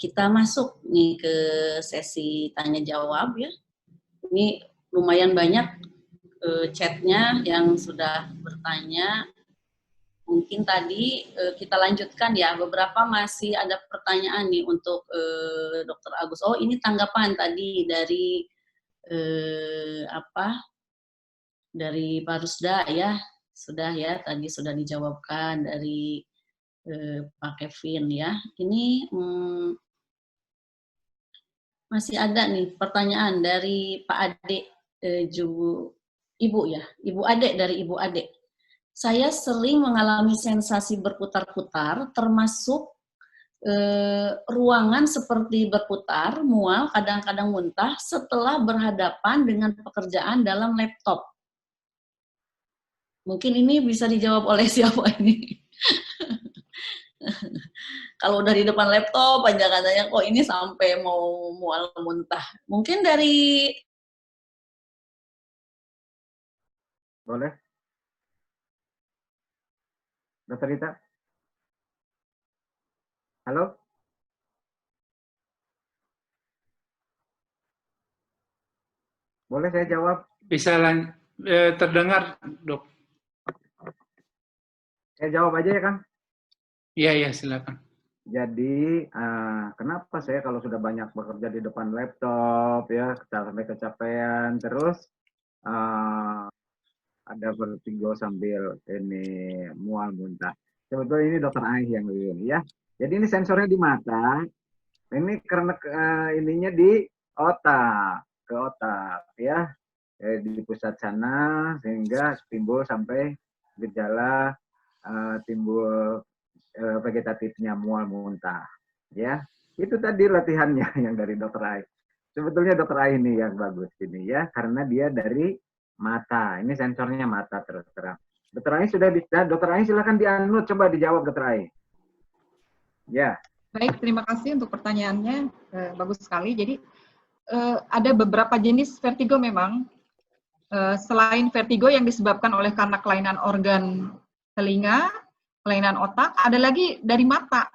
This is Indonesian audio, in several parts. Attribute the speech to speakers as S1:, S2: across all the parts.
S1: Kita masuk nih ke sesi tanya jawab ya. Ini lumayan banyak chatnya yang sudah bertanya. Mungkin tadi kita lanjutkan ya, beberapa masih ada pertanyaan nih untuk Dr. Agus. Oh, ini tanggapan tadi dari dari Pak Rusda ya, sudah ya, tadi sudah dijawabkan dari Pak Kevin ya. Ini masih ada nih pertanyaan dari Pak Ade, Ibu ya, Ibu Ade dari Ibu Ade. Saya sering mengalami sensasi berputar-putar, termasuk ruangan seperti berputar, mual, kadang-kadang muntah setelah berhadapan dengan pekerjaan dalam laptop. Mungkin ini bisa dijawab oleh siapa ini? Kalau udah di depan laptop aja katanya kok ini sampai mau mual muntah. Mungkin dari...
S2: Boleh? Dokter Rita? Halo? Boleh saya jawab?
S3: Bisa terdengar, Dok.
S2: Saya jawab aja ya, Kang?
S3: Iya, silakan.
S2: Jadi, kenapa saya kalau sudah banyak bekerja di depan laptop, ya, sampai kecapean, terus ada vertigo sambil ini mual muntah. Sebetulnya ini dokter Aih yang ini ya. Jadi ini sensornya di mata, ini karena ininya di otak, ke otak ya, di pusat sana sehingga timbul sampai gejala timbul vegetatifnya mual muntah ya. Itu tadi latihannya yang dari dokter Ai. Sebetulnya dokter Ai ini yang bagus ini ya, karena dia dari mata. Ini sensornya mata terus terang. Dokter Ai sudah bisa. Dokter Ai silakan di-unmute, coba dijawab dokter Ai. Ya.
S4: Baik, terima kasih untuk pertanyaannya. Bagus sekali. Jadi ada beberapa jenis vertigo memang. Selain vertigo yang disebabkan oleh karena kelainan organ telinga, kelainan otak, ada lagi dari mata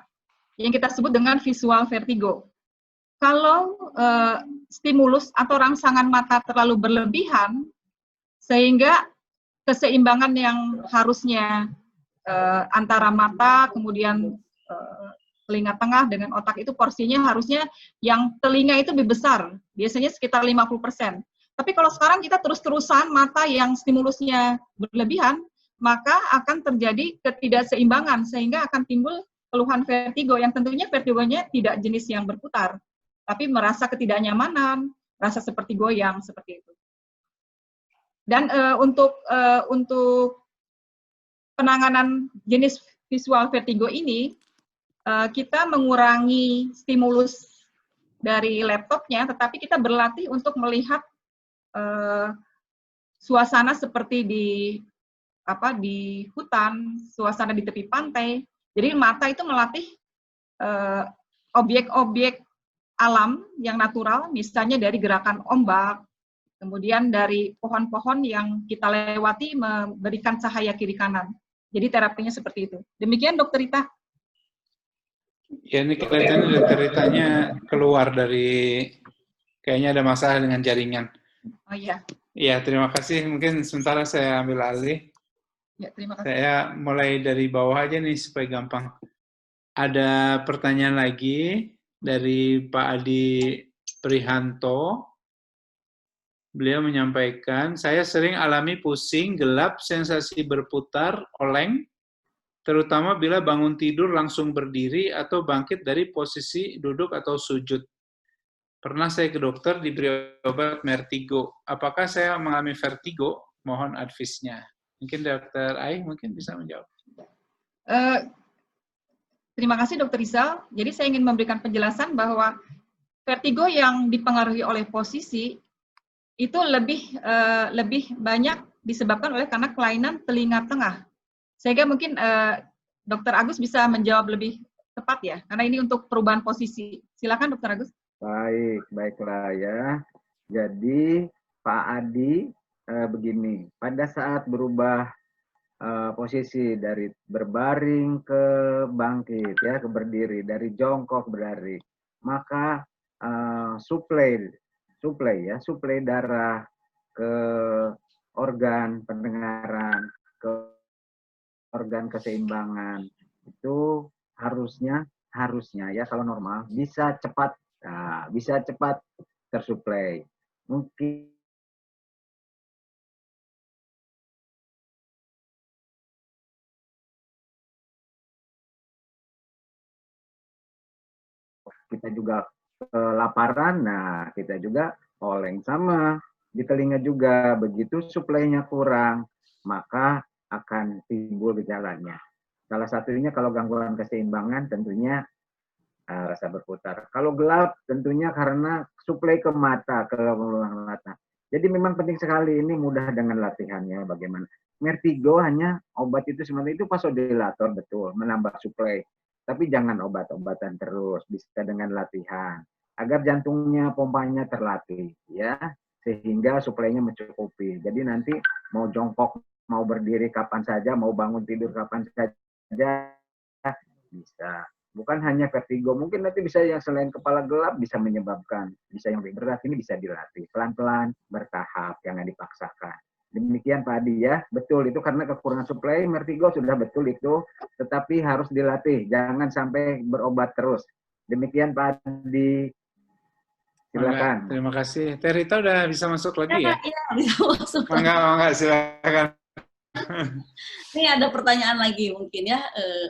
S4: yang kita sebut dengan visual vertigo. Kalau stimulus atau rangsangan mata terlalu berlebihan, sehingga keseimbangan yang harusnya antara mata, kemudian telinga tengah dengan otak itu porsinya harusnya yang telinga itu lebih besar, biasanya sekitar 50%. Tapi kalau sekarang kita terus-terusan mata yang stimulusnya berlebihan, maka akan terjadi ketidakseimbangan sehingga akan timbul keluhan vertigo yang tentunya vertigonya tidak jenis yang berputar, tapi merasa ketidaknyamanan, rasa seperti goyang seperti itu. Dan untuk penanganan jenis visual vertigo ini, kita mengurangi stimulus dari laptopnya, tetapi kita berlatih untuk melihat suasana seperti di hutan, suasana di tepi pantai. Jadi mata itu melatih objek-objek alam yang natural, misalnya dari gerakan ombak, kemudian dari pohon-pohon yang kita lewati memberikan cahaya kiri kanan. Jadi terapinya seperti itu. Demikian Dokter Rita.
S3: Ya, ini kelihatannya Dokter Ritanya keluar dari, kayaknya ada masalah dengan jaringan.
S4: Oh iya.
S3: Ya, terima kasih. Mungkin sementara saya ambil alih.
S4: Ya, terima kasih.
S3: Saya mulai dari bawah aja nih supaya gampang. Ada pertanyaan lagi dari Pak Adi Prihanto. Beliau menyampaikan, saya sering alami pusing, gelap, sensasi berputar, oleng, terutama bila bangun tidur langsung berdiri atau bangkit dari posisi duduk atau sujud. Pernah saya ke dokter diberi obat vertigo. Apakah saya mengalami vertigo? Mohon advice-nya. Mungkin Dokter Ai mungkin bisa menjawab.
S4: Terima kasih Dokter Rizal. Jadi saya ingin memberikan penjelasan bahwa vertigo yang dipengaruhi oleh posisi itu lebih banyak disebabkan oleh karena kelainan telinga tengah. Sehingga mungkin Dokter Agus bisa menjawab lebih tepat ya, karena ini untuk perubahan posisi. Silakan Dokter Agus.
S2: Baik, baiklah ya. Jadi Pak Adi begini, pada saat berubah posisi dari berbaring ke bangkit, ya, ke berdiri, dari jongkok berdiri, maka suplai darah ke organ pendengaran, ke organ keseimbangan itu harusnya ya kalau normal bisa cepat tersuplai. Mungkin kita juga kelaparan, nah kita juga oleng sama di telinga juga. Begitu suplainya kurang, maka akan timbul gejalanya. Salah satunya kalau gangguan keseimbangan tentunya rasa berputar. Kalau gelap tentunya karena suplai ke mata, ke mata. Jadi memang penting sekali, ini mudah dengan latihannya bagaimana. Vertigo hanya obat itu sebenarnya itu vasodilator, betul, menambah suplai. Tapi jangan obat-obatan terus, bisa dengan latihan. Agar jantungnya, pompanya terlatih, ya, sehingga suplainya mencukupi. Jadi nanti mau jongkok, mau berdiri kapan saja, mau bangun tidur kapan saja, bisa. Bukan hanya vertigo, mungkin nanti bisa yang selain kepala gelap bisa menyebabkan, bisa yang lebih berat, ini bisa dilatih. Pelan-pelan, bertahap, jangan dipaksakan. Demikian Pak Adi ya, betul itu karena kekurangan suplai, vertigo sudah betul itu, tetapi harus dilatih, jangan sampai berobat terus. Demikian Pak Adi, silakan.
S3: Terima kasih. Teh Rita udah bisa masuk lagi ya?
S1: Iya, bisa masuk.
S3: Enggak, silakan.
S1: Ini ada pertanyaan lagi mungkin ya.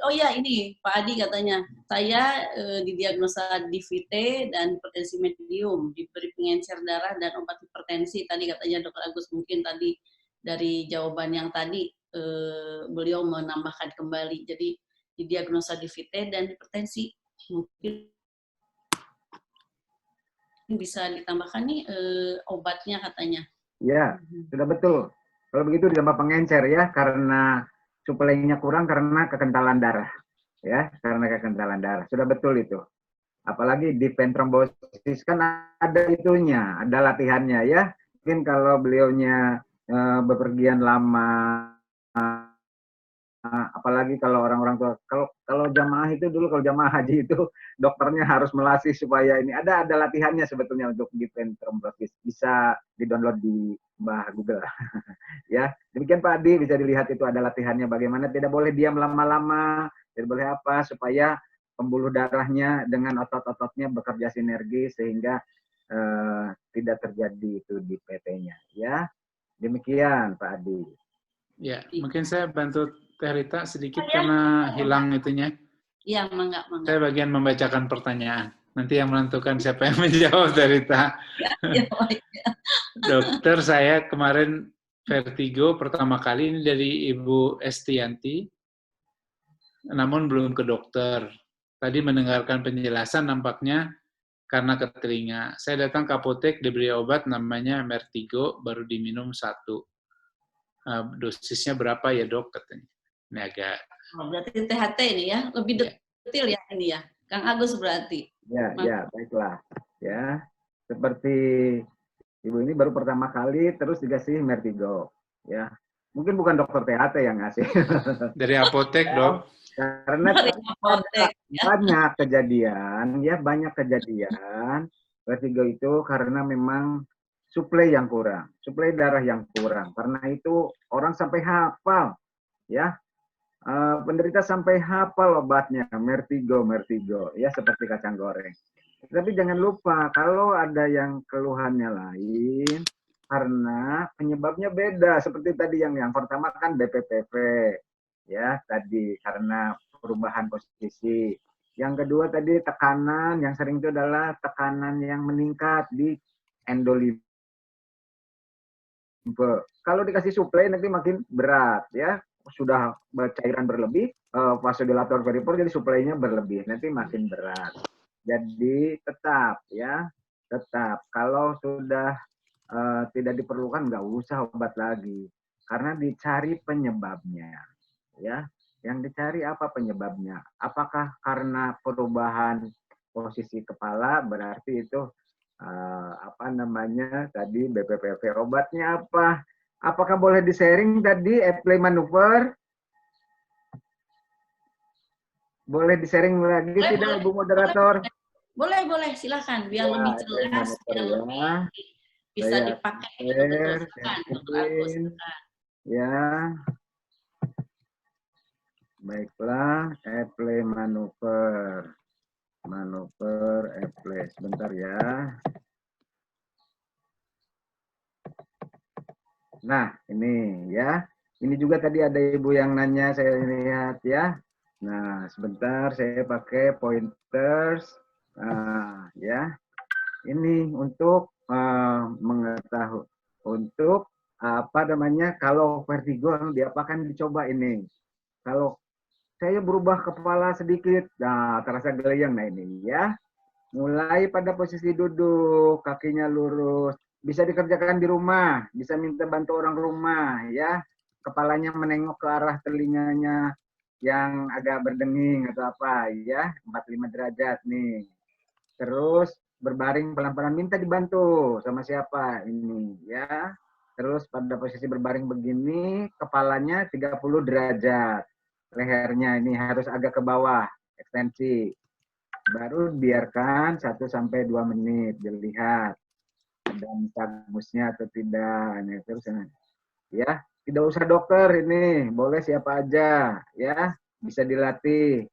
S1: Oh ya, ini Pak Adi katanya, saya didiagnosa DVT dan hipertensi medium, diberi pengencer darah dan obat hipertensi. Tadi katanya Dr. Agus mungkin tadi dari jawaban yang tadi beliau menambahkan kembali. Jadi didiagnosa DVT dan hipertensi. Mungkin bisa ditambahkan nih obatnya katanya.
S2: Ya, sudah betul. Kalau begitu ditambah pengencer ya, karena suplainya kurang karena kekentalan darah. Ya, karena kekentalan darah. Sudah betul itu. Apalagi di ventrombosis kan ada itunya, ada latihannya ya. Mungkin kalau beliaunya bepergian lama, apalagi kalau orang-orang tua, kalau jamaah itu dulu, kalau jamaah haji itu dokternya harus melatih supaya ini ada latihannya sebetulnya untuk di ventrombosis, bisa di-download di Mbah Google. Ya, demikian Pak Adi, bisa dilihat itu ada latihannya bagaimana, tidak boleh diam lama-lama, tidak boleh apa, supaya pembuluh darahnya dengan otot-ototnya bekerja sinergi sehingga tidak terjadi itu di PT-nya. Ya, demikian Pak Adi.
S3: Ya, mungkin saya bantu Teh Rita sedikit karena hilang itunya.
S1: Iya, mangga.
S3: Saya bagian membacakan pertanyaan. Nanti yang menentukan siapa yang menjawab, Teh Rita.
S1: Ya.
S3: Dokter, saya kemarin vertigo pertama kali ini dari Ibu Estianti, namun belum ke dokter. Tadi mendengarkan penjelasan nampaknya karena ke telinga. Saya datang ke apotek, diberi obat namanya Vertigo, baru diminum 1. Dosisnya berapa ya dok, katanya. Ini agak...
S1: Berarti THT ini ya, lebih detail ya ini ya. Kang Agus berarti.
S2: Ya, baiklah. Ya, seperti Ibu ini baru pertama kali terus dikasih Vertigo. Ya, mungkin bukan dokter THT yang ngasih.
S3: Dari apotek dok.
S2: Karena banyak kejadian, ya banyak kejadian Vertigo itu karena memang suplai yang kurang, suplai darah yang kurang. Karena itu orang sampai hafal, ya. Penderita sampai hafal obatnya, Vertigo, ya seperti kacang goreng. Tapi jangan lupa kalau ada yang keluhannya lain, karena penyebabnya beda. Seperti tadi yang pertama kan BPPV, ya tadi karena perubahan posisi. Yang kedua tadi tekanan, yang sering itu adalah tekanan yang meningkat di endolimfe. Kalau dikasih suplai nanti makin berat, ya. Sudah cairan berlebih, vasodilator peripor, jadi suplainya berlebih, nanti makin berat. Jadi tetap kalau sudah tidak diperlukan nggak usah obat lagi, karena dicari penyebabnya, ya. Yang dicari apa penyebabnya? Apakah karena perubahan posisi kepala, berarti itu tadi BPPV, obatnya apa? Apakah boleh di-sharing tadi airplay maneuver? Boleh di-sharing lagi
S1: Boleh,
S2: tidak,
S1: boleh.
S2: Ibu Moderator?
S1: Boleh, silakan. Biar
S2: Ya,
S1: lebih
S2: airplay
S1: jelas,
S2: maneuver
S1: biar
S2: ya.
S1: lebih bisa
S2: Saya
S1: dipakai.
S2: share,
S1: Betul,
S2: saya
S1: silakan, Dr. Agus.
S2: bikin.
S1: Silakan.
S2: Ya, baiklah, airplay maneuver. Manuver airplay. Sebentar ya. Nah, ini ya. Ini juga tadi ada ibu yang nanya, saya lihat ya. Nah, sebentar saya pakai pointers. Nah, ya. Ini untuk mengetahui, untuk apa namanya, kalau vertigo diapakan dicoba ini. Kalau saya berubah kepala sedikit, nah terasa geleyang. Nah ini ya. Mulai pada posisi duduk, kakinya lurus. Bisa dikerjakan di rumah, bisa minta bantu orang rumah ya. Kepalanya menengok ke arah telinganya yang agak berdenging atau apa ya, 45 derajat nih. Terus berbaring pelan-pelan, minta dibantu sama siapa ini ya. Terus pada posisi berbaring begini, kepalanya 30 derajat. Lehernya ini harus agak ke bawah, ekstensi. Baru biarkan 1-2 menit, dilihat ada nistagmusnya atau tidak. Nah, terus ya, tidak usah dokter ini, boleh siapa aja ya, bisa dilatih.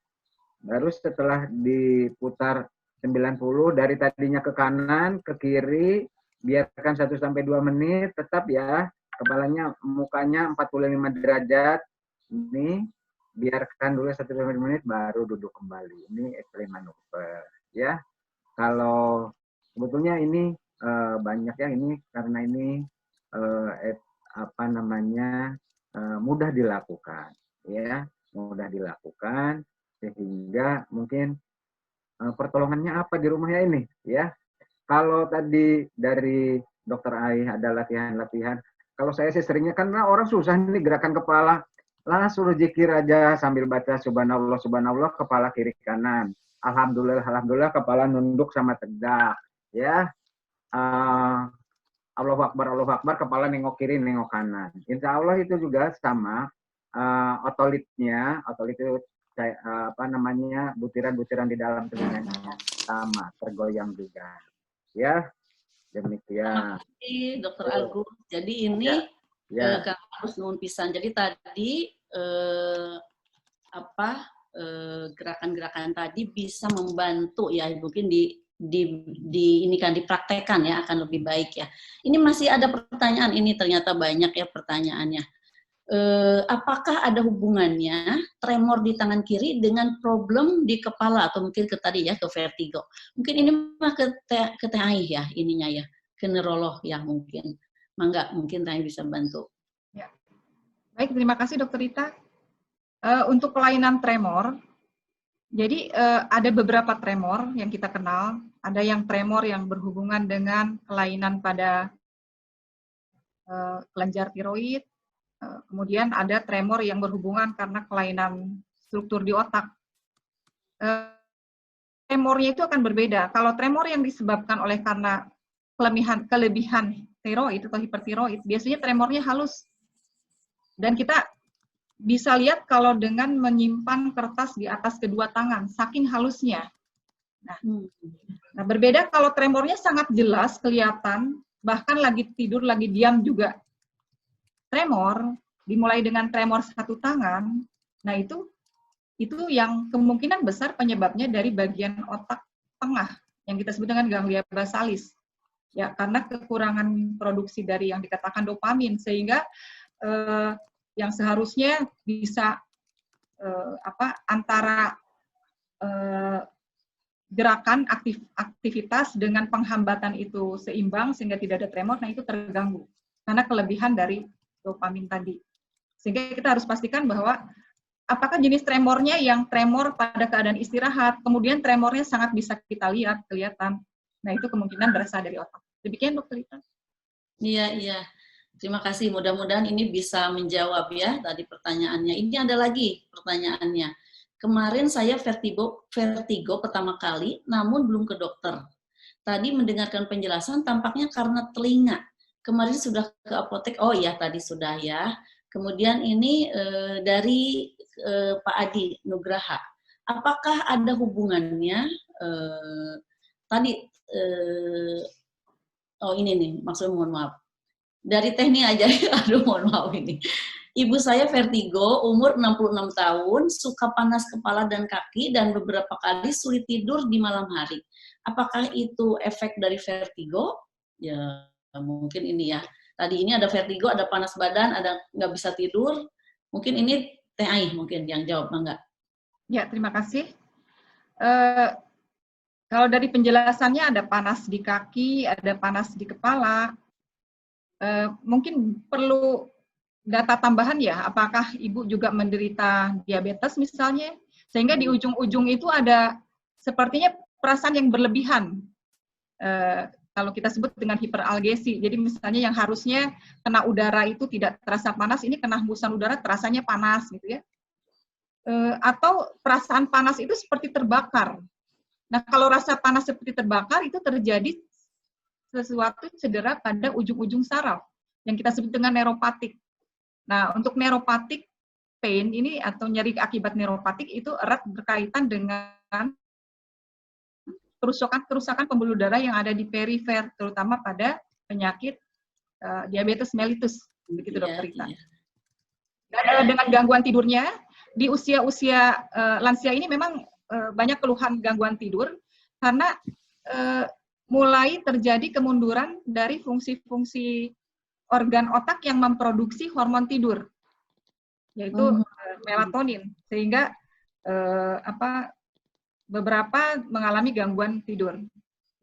S2: Baru setelah diputar 90 dari tadinya ke kanan ke kiri, biarkan 1-2 menit, tetap ya, kepalanya mukanya 45 derajat. Ini biarkan dulu 1-2 menit baru duduk kembali. Ini airplay maneuver ya. Kalau sebetulnya ini banyak ya, ini karena ini apa namanya, mudah dilakukan ya, mudah dilakukan sehingga mungkin pertolongannya apa di rumahnya ini ya. Kalau tadi dari Dokter Ai ada latihan-latihan, kalau saya sih seringnya karena orang susah nih gerakan kepala, langsung zikir aja sambil baca subhanallah subhanallah, kepala kiri kanan, alhamdulillah alhamdulillah, kepala nunduk sama tegak ya. Allahu Akbar, kepala nengok kiri, nengok kanan. Insya Allah itu juga sama. Otolitnya, otolit itu apa namanya, butiran-butiran di dalam telinganya sama, tergoyang juga. Ya, demikian.
S1: Terima kasih, Dr. Agus. Jadi ini Kak Agus nuhun pisan. Jadi tadi gerakan-gerakan tadi bisa membantu ya, mungkin ini kan dipraktekkan ya, akan lebih baik ya. Ini masih ada pertanyaan, ini ternyata banyak ya pertanyaannya. Apakah ada hubungannya tremor di tangan kiri dengan problem di kepala atau mungkin ke tadi ya, ke vertigo? Mungkin ini mah ke TAI ya, ininya ya, ke neurolog ya mungkin. Mangga, mungkin TAI bisa bantu.
S4: Ya. Baik, terima kasih Dr. Rita. Untuk kelainan tremor, jadi ada beberapa tremor yang kita kenal. Ada yang tremor yang berhubungan dengan kelainan pada kelenjar tiroid. Kemudian ada tremor yang berhubungan karena kelainan struktur di otak. Tremornya itu akan berbeda. Kalau tremor yang disebabkan oleh karena kelebihan tiroid atau hipertiroid, biasanya tremornya halus. Dan kita bisa lihat kalau dengan menyimpan kertas di atas kedua tangan, saking halusnya. Nah, berbeda kalau tremornya sangat jelas, kelihatan, bahkan lagi tidur, lagi diam juga tremor, dimulai dengan tremor satu tangan. Nah, itu yang kemungkinan besar penyebabnya dari bagian otak tengah, yang kita sebut dengan ganglia basalis. Ya, karena kekurangan produksi dari yang dikatakan dopamin, sehingga yang seharusnya bisa antara gerakan aktivitas dengan penghambatan itu seimbang sehingga tidak ada tremor, nah itu terganggu karena kelebihan dari dopamin tadi. Sehingga kita harus pastikan bahwa apakah jenis tremornya yang tremor pada keadaan istirahat, kemudian tremornya sangat bisa kita lihat, kelihatan. Nah, itu kemungkinan berasal dari otak. Demikian, Dr. Rita.
S1: Iya. Terima kasih. Mudah-mudahan ini bisa menjawab ya tadi pertanyaannya. Ini ada lagi pertanyaannya. Kemarin saya vertigo pertama kali, namun belum ke dokter. Tadi mendengarkan penjelasan tampaknya karena telinga. kemarin sudah ke apotek. Oh ya, tadi sudah ya. Kemudian ini dari Pak Adi Nugraha. Apakah ada hubungannya tadi oh ini nih, maksudnya mohon maaf. Dari teknik aja, aduh mohon maaf ini. Ibu saya vertigo, umur 66 tahun, suka panas kepala dan kaki, dan beberapa kali sulit tidur di malam hari. Apakah itu efek dari vertigo? Ya, mungkin ini ya. Tadi ini ada vertigo, ada panas badan, ada nggak bisa tidur. Mungkin ini Teh Ai mungkin yang jawab, enggak?
S4: Ya, terima kasih. Kalau dari penjelasannya ada panas di kaki, ada panas di kepala. Mungkin perlu data tambahan ya, apakah Ibu juga menderita diabetes misalnya, sehingga di ujung-ujung itu ada sepertinya perasaan yang berlebihan. Kalau kita sebut dengan hiperalgesi, jadi misalnya yang harusnya kena udara itu tidak terasa panas, ini kena hembusan udara terasanya panas gitu ya. Atau perasaan panas itu seperti terbakar. Nah, kalau rasa panas seperti terbakar itu terjadi sesuatu cedera pada ujung-ujung saraf yang kita sebut dengan neuropatik. Nah, untuk neuropatik pain ini atau nyeri akibat neuropatik itu erat berkaitan dengan kerusakan pembuluh darah yang ada di perifer, terutama pada penyakit diabetes mellitus, begitu Dokter Rita. Dan dengan gangguan tidurnya, di usia-usia lansia ini memang banyak keluhan gangguan tidur karena mulai terjadi kemunduran dari fungsi-fungsi organ otak yang memproduksi hormon tidur, yaitu melatonin, sehingga beberapa mengalami gangguan tidur.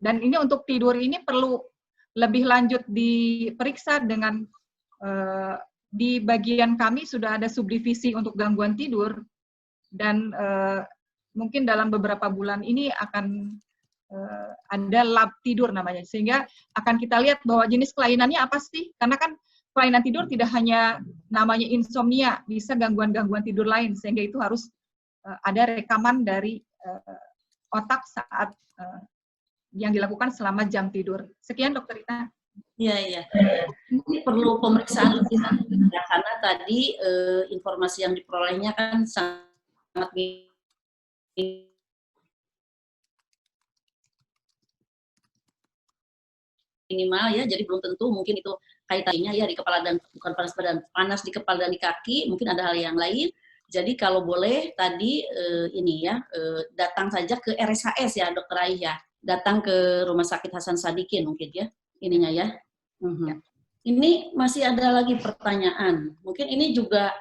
S4: Dan ini untuk tidur ini perlu lebih lanjut diperiksa dengan di bagian kami sudah ada subdivisi untuk gangguan tidur, dan mungkin dalam beberapa bulan ini akan ada lab tidur namanya, sehingga akan kita lihat bahwa jenis kelainannya apa sih, karena kan kelainan tidur tidak hanya namanya insomnia, bisa gangguan-gangguan tidur lain, sehingga itu harus ada rekaman dari otak saat yang dilakukan selama jam tidur. Sekian Dokter Rita.
S1: Iya. Ini perlu pemeriksaan lebih lanjut ya, karena tadi informasi yang diperolehnya kan sangat minimal ya, jadi belum tentu mungkin itu kaitannya ya di kepala dan bukan panas badan, panas di kepala dan di kaki, mungkin ada hal yang lain. Jadi kalau boleh tadi ini ya datang saja ke RSHS ya Dokter Ai ya, datang ke Rumah Sakit Hasan Sadikin mungkin ya ininya ya. Ini masih ada lagi pertanyaan, mungkin ini juga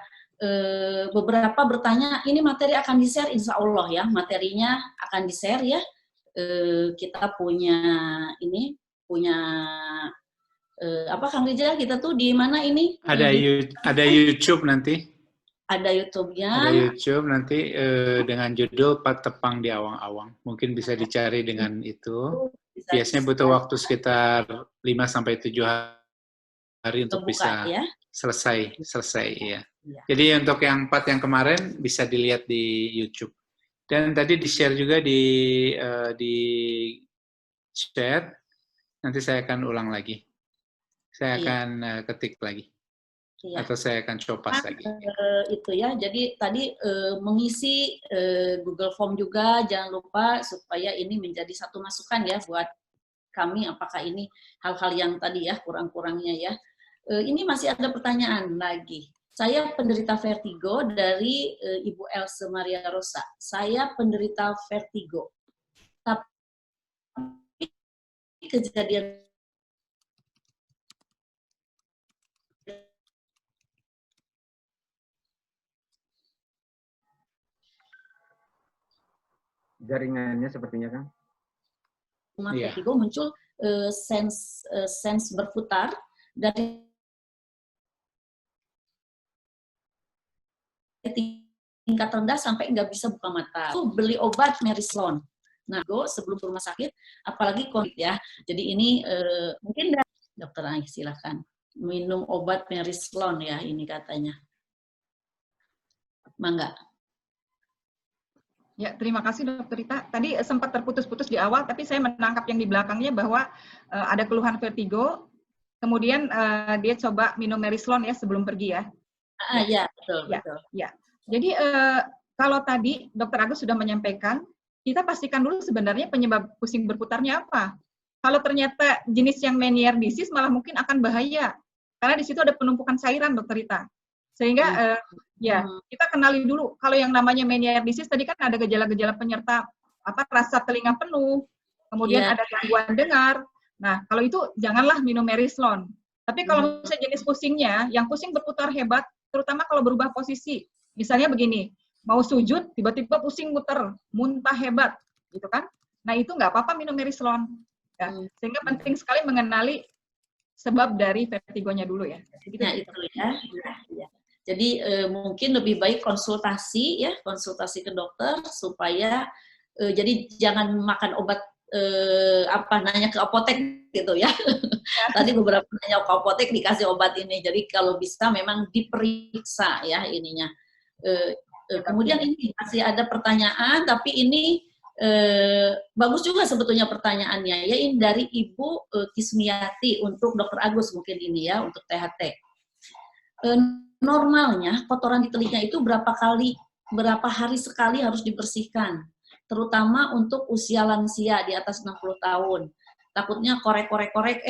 S1: beberapa bertanya, ini materi akan di-share insya Allah ya, materinya akan di-share ya. Kita punya ini punya apa Kang Rijal, kita tuh di mana ini?
S3: Ada YouTube nanti.
S1: Ada YouTube-nya.
S3: Ada YouTube nanti dengan judul Pat Tepang di Awang-Awang. Mungkin bisa dicari dengan itu. Biasanya butuh waktu sekitar 5-7 hari untuk bisa
S1: ya?
S3: selesai ya. Jadi untuk yang part yang kemarin bisa dilihat di YouTube. Dan tadi di-share juga di chat. Nanti saya akan ulang lagi. Saya akan ketik lagi. Atau saya akan copas lagi.
S1: Itu ya, jadi tadi mengisi Google Form juga, jangan lupa supaya ini menjadi satu masukan ya buat kami, apakah ini hal-hal yang tadi ya kurang-kurangnya ya. Ini masih ada pertanyaan lagi. Saya penderita vertigo dari Ibu Else Maria Rosa. Saya penderita vertigo. Tapi kejadian
S2: jaringannya sepertinya kan?
S1: Vertigo muncul sense berputar dari tingkat rendah sampai nggak bisa buka mata. Itu beli obat Merislon. Nah, sebelum ke rumah sakit, apalagi COVID ya. Jadi ini mungkin Dokter Ai silakan minum obat Merislon ya ini katanya. Mangga.
S4: Ya, terima kasih Dokter Rita. Tadi sempat terputus-putus di awal, tapi saya menangkap yang di belakangnya bahwa ada keluhan vertigo, kemudian dia coba minum Merislon ya sebelum pergi ya.
S1: Ya, betul,
S4: Ya,
S1: betul.
S4: ya. Jadi kalau tadi Dokter Agus sudah menyampaikan, kita pastikan dulu sebenarnya penyebab pusing berputarnya apa. Kalau ternyata jenis yang Meniere disease malah mungkin akan bahaya, karena di situ ada penumpukan cairan, Dokter Rita. Sehingga ya kita kenali dulu. Kalau yang namanya Meniere disease tadi kan ada gejala-gejala penyerta rasa telinga penuh, kemudian ada gangguan dengar. Nah, kalau itu janganlah minum Merislon. Tapi kalau misalnya jenis pusingnya, yang pusing berputar hebat, terutama kalau berubah posisi. Misalnya begini, mau sujud, tiba-tiba pusing muter, muntah hebat, gitu kan? Nah, itu nggak apa-apa minum Merislon. Ya. Sehingga penting sekali mengenali sebab dari vertigonya dulu ya.
S1: Gitu, nah, itu ya. Jadi mungkin lebih baik konsultasi ke dokter supaya jadi jangan makan obat nanya ke apotek gitu ya. Tadi beberapa nanya ke apotek dikasih obat ini. Jadi kalau bisa memang diperiksa ya ininya. Kemudian ini masih ada pertanyaan, tapi ini bagus juga sebetulnya pertanyaannya ya, ini dari Ibu Kismiati untuk Dokter Agus mungkin ini ya untuk THT. Normalnya kotoran di telinga itu berapa hari sekali harus dibersihkan, terutama untuk usia lansia di atas 60 tahun. Takutnya korek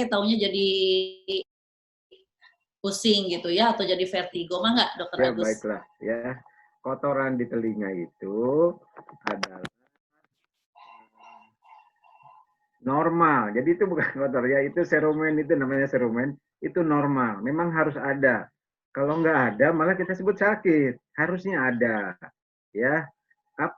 S1: taunya jadi pusing gitu ya, atau jadi vertigo, mah nggak Dokter Agus?
S2: Ya baiklah ya, kotoran di telinga itu adalah normal, jadi itu bukan kotor ya, itu serumen, itu namanya serumen, itu normal, memang harus ada. Kalau nggak ada malah kita sebut sakit, harusnya ada ya.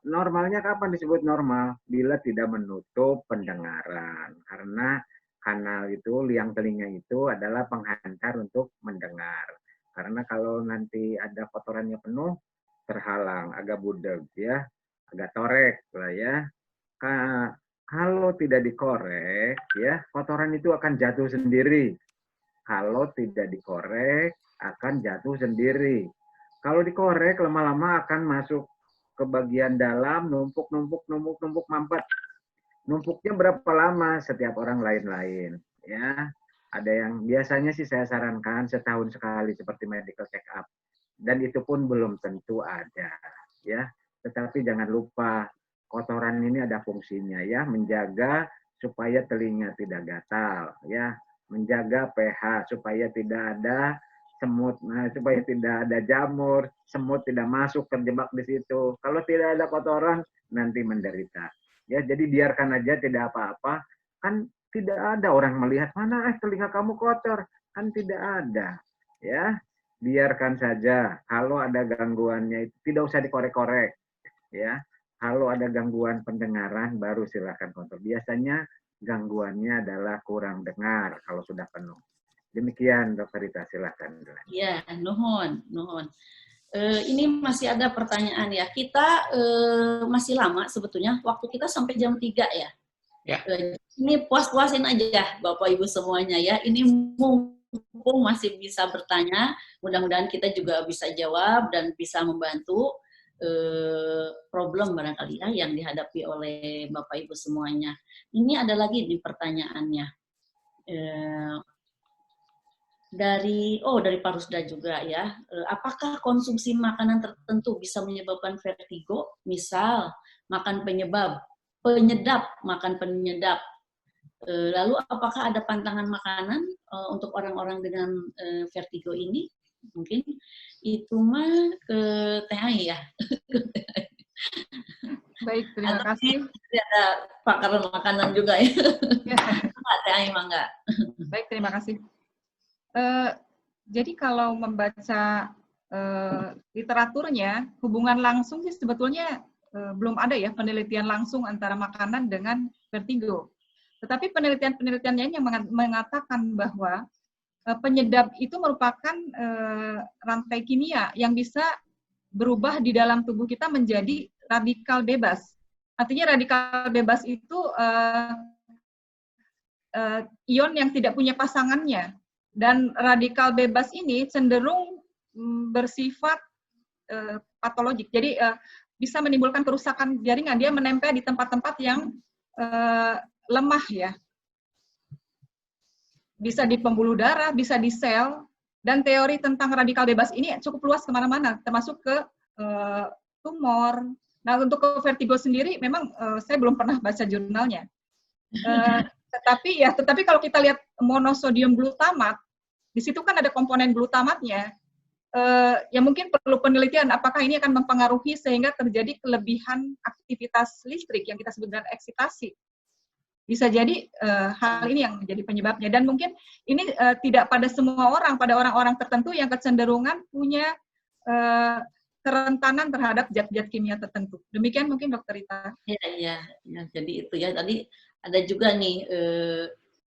S2: Normalnya kapan disebut normal? Bila tidak menutup pendengaran, karena kanal itu, liang telinga itu adalah penghantar untuk mendengar. Karena kalau nanti ada kotorannya penuh, terhalang, agak budeg ya, agak torek lah ya. Kalau tidak dikorek ya, kotoran itu akan jatuh sendiri. Kalau tidak dikorek akan jatuh sendiri. Kalau dikorek lama-lama akan masuk ke bagian dalam, numpuk mampet. Numpuknya berapa lama? Setiap orang lain-lain ya. Ada yang biasanya sih saya sarankan setahun sekali seperti medical check up. Dan itu pun belum tentu ada ya. Tetapi jangan lupa kotoran ini ada fungsinya ya, menjaga supaya telinga tidak gatal ya, menjaga pH supaya tidak ada semut, supaya tidak ada jamur, semut tidak masuk terjebak di situ. Kalau tidak ada kotoran nanti menderita. Ya, jadi biarkan aja, tidak apa-apa. Kan tidak ada orang melihat mana telinga kamu kotor, kan tidak ada. Ya, biarkan saja. Kalau ada gangguannya itu tidak usah dikorek-korek. Ya, kalau ada gangguan pendengaran baru silakan kontrol. Biasanya gangguannya adalah kurang dengar kalau sudah penuh. Demikian Dokter Rita, silakan.
S1: Ya, nuhun. Ini masih ada pertanyaan ya. Kita masih lama sebetulnya. Waktu kita sampai jam 3 ya. Ya. Ini puas-puasin aja Bapak Ibu semuanya ya. Ini mumpung masih bisa bertanya. Mudah-mudahan kita juga bisa jawab dan bisa membantu problem barangkali ya yang dihadapi oleh Bapak Ibu semuanya. Ini ada lagi di pertanyaannya. Dari Pak Rusda juga ya, apakah konsumsi makanan tertentu bisa menyebabkan vertigo? Misal makan penyedap, makan penyedap. Lalu apakah ada pantangan makanan untuk orang-orang dengan vertigo ini? Mungkin itu mah ke THI ya.
S4: Baik, terima kasih.
S1: Ada pakar makanan juga ya. Enggak, THI mah enggak.
S4: Baik, terima kasih. Jadi kalau membaca literaturnya, hubungan langsung sih sebetulnya belum ada ya penelitian langsung antara makanan dengan vertigo. Tetapi penelitian-penelitiannya yang mengatakan bahwa penyedap itu merupakan rantai kimia yang bisa berubah di dalam tubuh kita menjadi radikal bebas. Artinya radikal bebas itu ion yang tidak punya pasangannya. Dan radikal bebas ini cenderung bersifat patologik. Jadi bisa menimbulkan kerusakan jaringan. Dia menempel di tempat-tempat yang lemah ya. bisa di pembuluh darah, bisa di sel, dan teori tentang radikal bebas ini cukup luas kemana-mana, termasuk ke tumor. Nah, untuk ke vertigo sendiri, memang saya belum pernah baca jurnalnya. Tetapi kalau kita lihat monosodium glutamat, di situ kan ada komponen glutamatnya. Ya mungkin perlu penelitian apakah ini akan mempengaruhi sehingga terjadi kelebihan aktivitas listrik yang kita sebut dengan eksitasi. Bisa jadi hal ini yang menjadi penyebabnya, dan mungkin ini tidak pada semua orang, pada orang-orang tertentu yang kecenderungan punya kerentanan terhadap zat-zat kimia tertentu. Demikian mungkin Dr. Rita.
S1: Iya, jadi itu ya. Tadi ada juga nih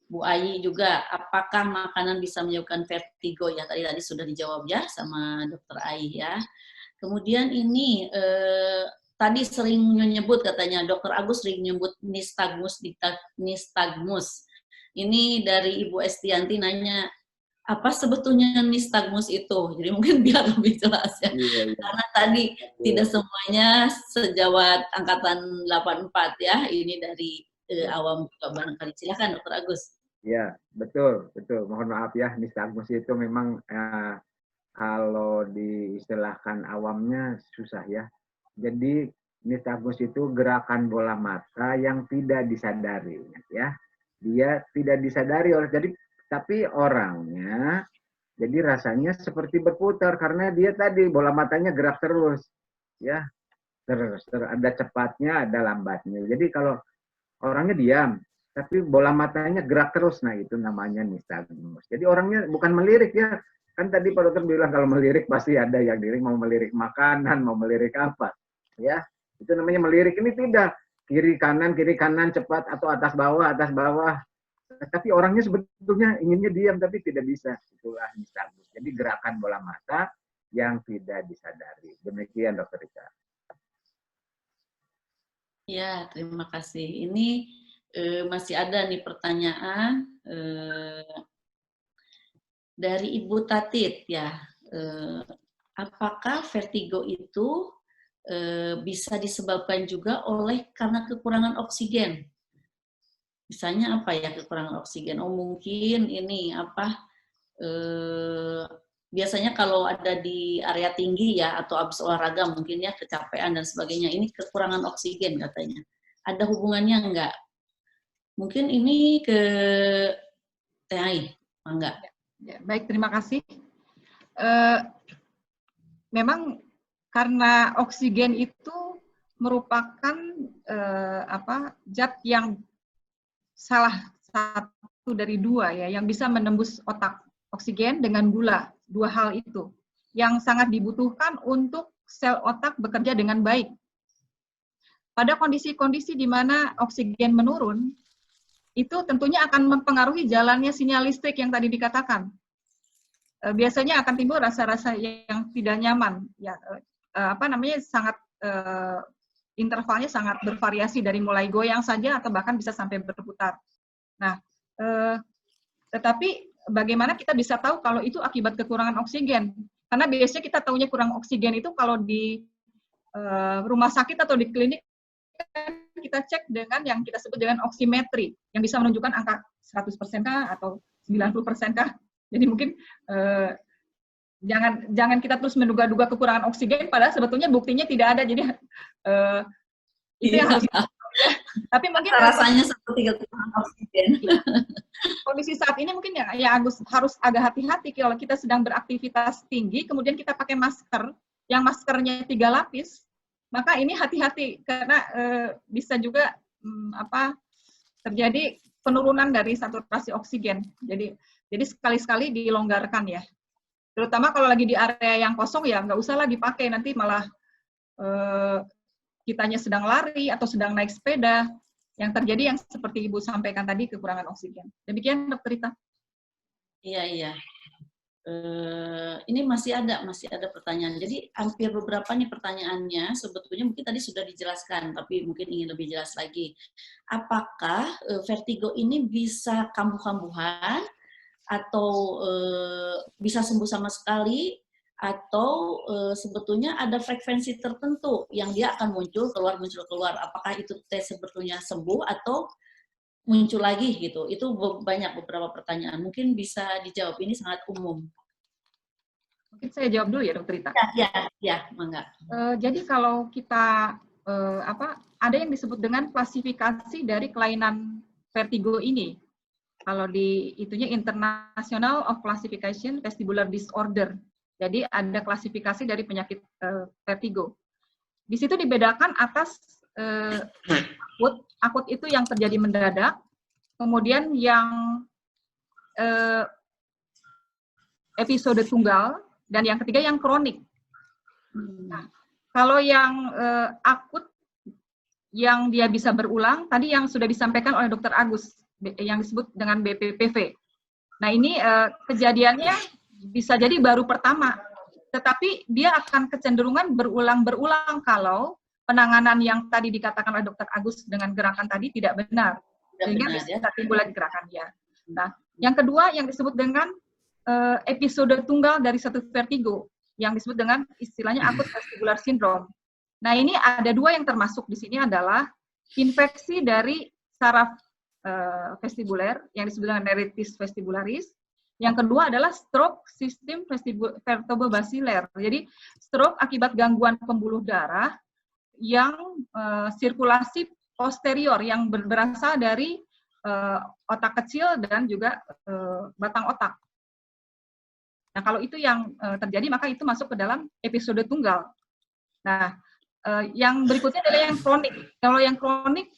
S1: Bu Ayi juga, apakah makanan bisa menyebabkan vertigo ya? Tadi sudah dijawab ya sama Dr. Ayi ya. Kemudian ini tadi sering menyebut katanya Dr. Agus sering menyebut nistagmus. Ini dari Ibu Estianti nanya, apa sebetulnya nistagmus itu? Jadi mungkin biar lebih jelas ya.
S2: Iya.
S1: Karena tadi tidak semuanya sejawat angkatan 84 ya. Ini dari awam juga barangkali. Silakan Dr. Agus.
S2: Ya, betul. Mohon maaf ya, nistagmus itu memang kalau diistilahkan awamnya susah ya. Jadi nistagmus itu gerakan bola mata yang tidak disadari ya. Dia tidak disadari tapi orangnya jadi rasanya seperti berputar karena dia tadi bola matanya gerak terus ya. Terus ada cepatnya, ada lambatnya. Jadi kalau orangnya diam tapi bola matanya gerak terus, nah itu namanya nistagmus. Jadi orangnya bukan melirik ya. Kan tadi Pak Dokter bilang kalau melirik pasti ada yang lirik, mau melirik makanan, mau melirik apa. Ya, itu namanya melirik. Ini tidak kiri kanan cepat atau atas bawah. Tapi orangnya sebetulnya inginnya diam tapi tidak bisa. Itulah nistagmus. Jadi gerakan bola mata yang tidak disadari. Demikian Dokter Rita.
S1: Ya, terima kasih. Ini masih ada nih pertanyaan dari Ibu Tatit ya. Apakah vertigo itu bisa disebabkan juga karena kekurangan oksigen? Misalnya apa ya kekurangan oksigen? Oh mungkin ini biasanya kalau ada di area tinggi ya atau habis olahraga mungkin ya kecapean dan sebagainya. Ini kekurangan oksigen katanya. Ada hubungannya enggak? Mungkin ini ke TAI, enggak?
S4: Ya, baik, terima kasih. Memang karena oksigen itu merupakan zat yang salah satu dari dua ya, yang bisa menembus otak. Oksigen dengan gula, dua hal itu yang sangat dibutuhkan untuk sel otak bekerja dengan baik. Pada kondisi-kondisi di mana oksigen menurun, itu tentunya akan mempengaruhi jalannya sinyal listrik yang tadi dikatakan. Biasanya akan timbul rasa-rasa yang tidak nyaman, ya, intervalnya sangat bervariasi dari mulai goyang saja atau bahkan bisa sampai berputar. Nah, tetapi bagaimana kita bisa tahu kalau itu akibat kekurangan oksigen? Karena biasanya kita tahunya kurang oksigen itu kalau di rumah sakit atau di klinik kita cek dengan yang kita sebut dengan oksimetri, yang bisa menunjukkan angka 100% kah atau 90% kah. Jadi mungkin jangan kita terus menduga-duga kekurangan oksigen, padahal sebetulnya buktinya tidak ada. Jadi itu yang harus kita tahu ya. Tapi mungkin
S1: rasanya seperti kekurangan oksigen.
S4: Kondisi saat ini mungkin ya Agus harus agak hati-hati kalau kita sedang beraktivitas tinggi, kemudian kita pakai masker, yang maskernya 3 lapis. Maka ini hati-hati karena bisa juga terjadi penurunan dari saturasi oksigen. Jadi sekali-sekali dilonggarkan ya. Terutama kalau lagi di area yang kosong ya nggak usah lah dipakai, nanti malah kitanya sedang lari atau sedang naik sepeda. Yang terjadi yang seperti Ibu sampaikan tadi, kekurangan oksigen. Demikian Dr. Rita.
S1: Iya. Ini masih ada pertanyaan. Jadi hampir beberapa nih pertanyaannya sebetulnya mungkin tadi sudah dijelaskan, tapi mungkin ingin lebih jelas lagi. Apakah vertigo ini bisa kambuh-kambuhan atau bisa sembuh sama sekali, atau sebetulnya ada frekuensi tertentu yang dia akan muncul keluar. Apakah itu sebetulnya sembuh atau muncul lagi gitu. Itu banyak beberapa pertanyaan. Mungkin bisa dijawab, ini sangat umum.
S4: Mungkin saya jawab dulu ya, Dokter Rita.
S1: Ya, mangga.
S4: Jadi kalau kita ada yang disebut dengan klasifikasi dari kelainan vertigo ini. Kalau di itunya International of Classification Vestibular Disorder. Jadi ada klasifikasi dari penyakit vertigo. Di situ dibedakan atas akut itu yang terjadi mendadak, kemudian yang episode tunggal, dan yang ketiga yang kronik. Nah, kalau yang akut, yang dia bisa berulang, tadi yang sudah disampaikan oleh Dr. Agus, yang disebut dengan BPPV. Nah ini kejadiannya bisa jadi baru pertama, tetapi dia akan kecenderungan berulang-berulang kalau penanganan yang tadi dikatakan oleh Dr. Agus dengan gerakan tadi tidak benar, sehingga bisa timbul lagi gerakannya. Nah, yang kedua yang disebut dengan episode tunggal dari satu vertigo, yang disebut dengan istilahnya akut vestibular syndrome. Nah ini ada dua yang termasuk di sini adalah infeksi dari saraf vestibuler yang disebut dengan neuritis vestibularis. Yang kedua adalah stroke sistem vertebrobasiler. Jadi stroke akibat gangguan pembuluh darah yang sirkulasi posterior yang berasal dari otak kecil dan juga batang otak. Nah kalau itu yang terjadi maka itu masuk ke dalam episode tunggal. Nah yang berikutnya adalah yang kronik. Kalau yang kronik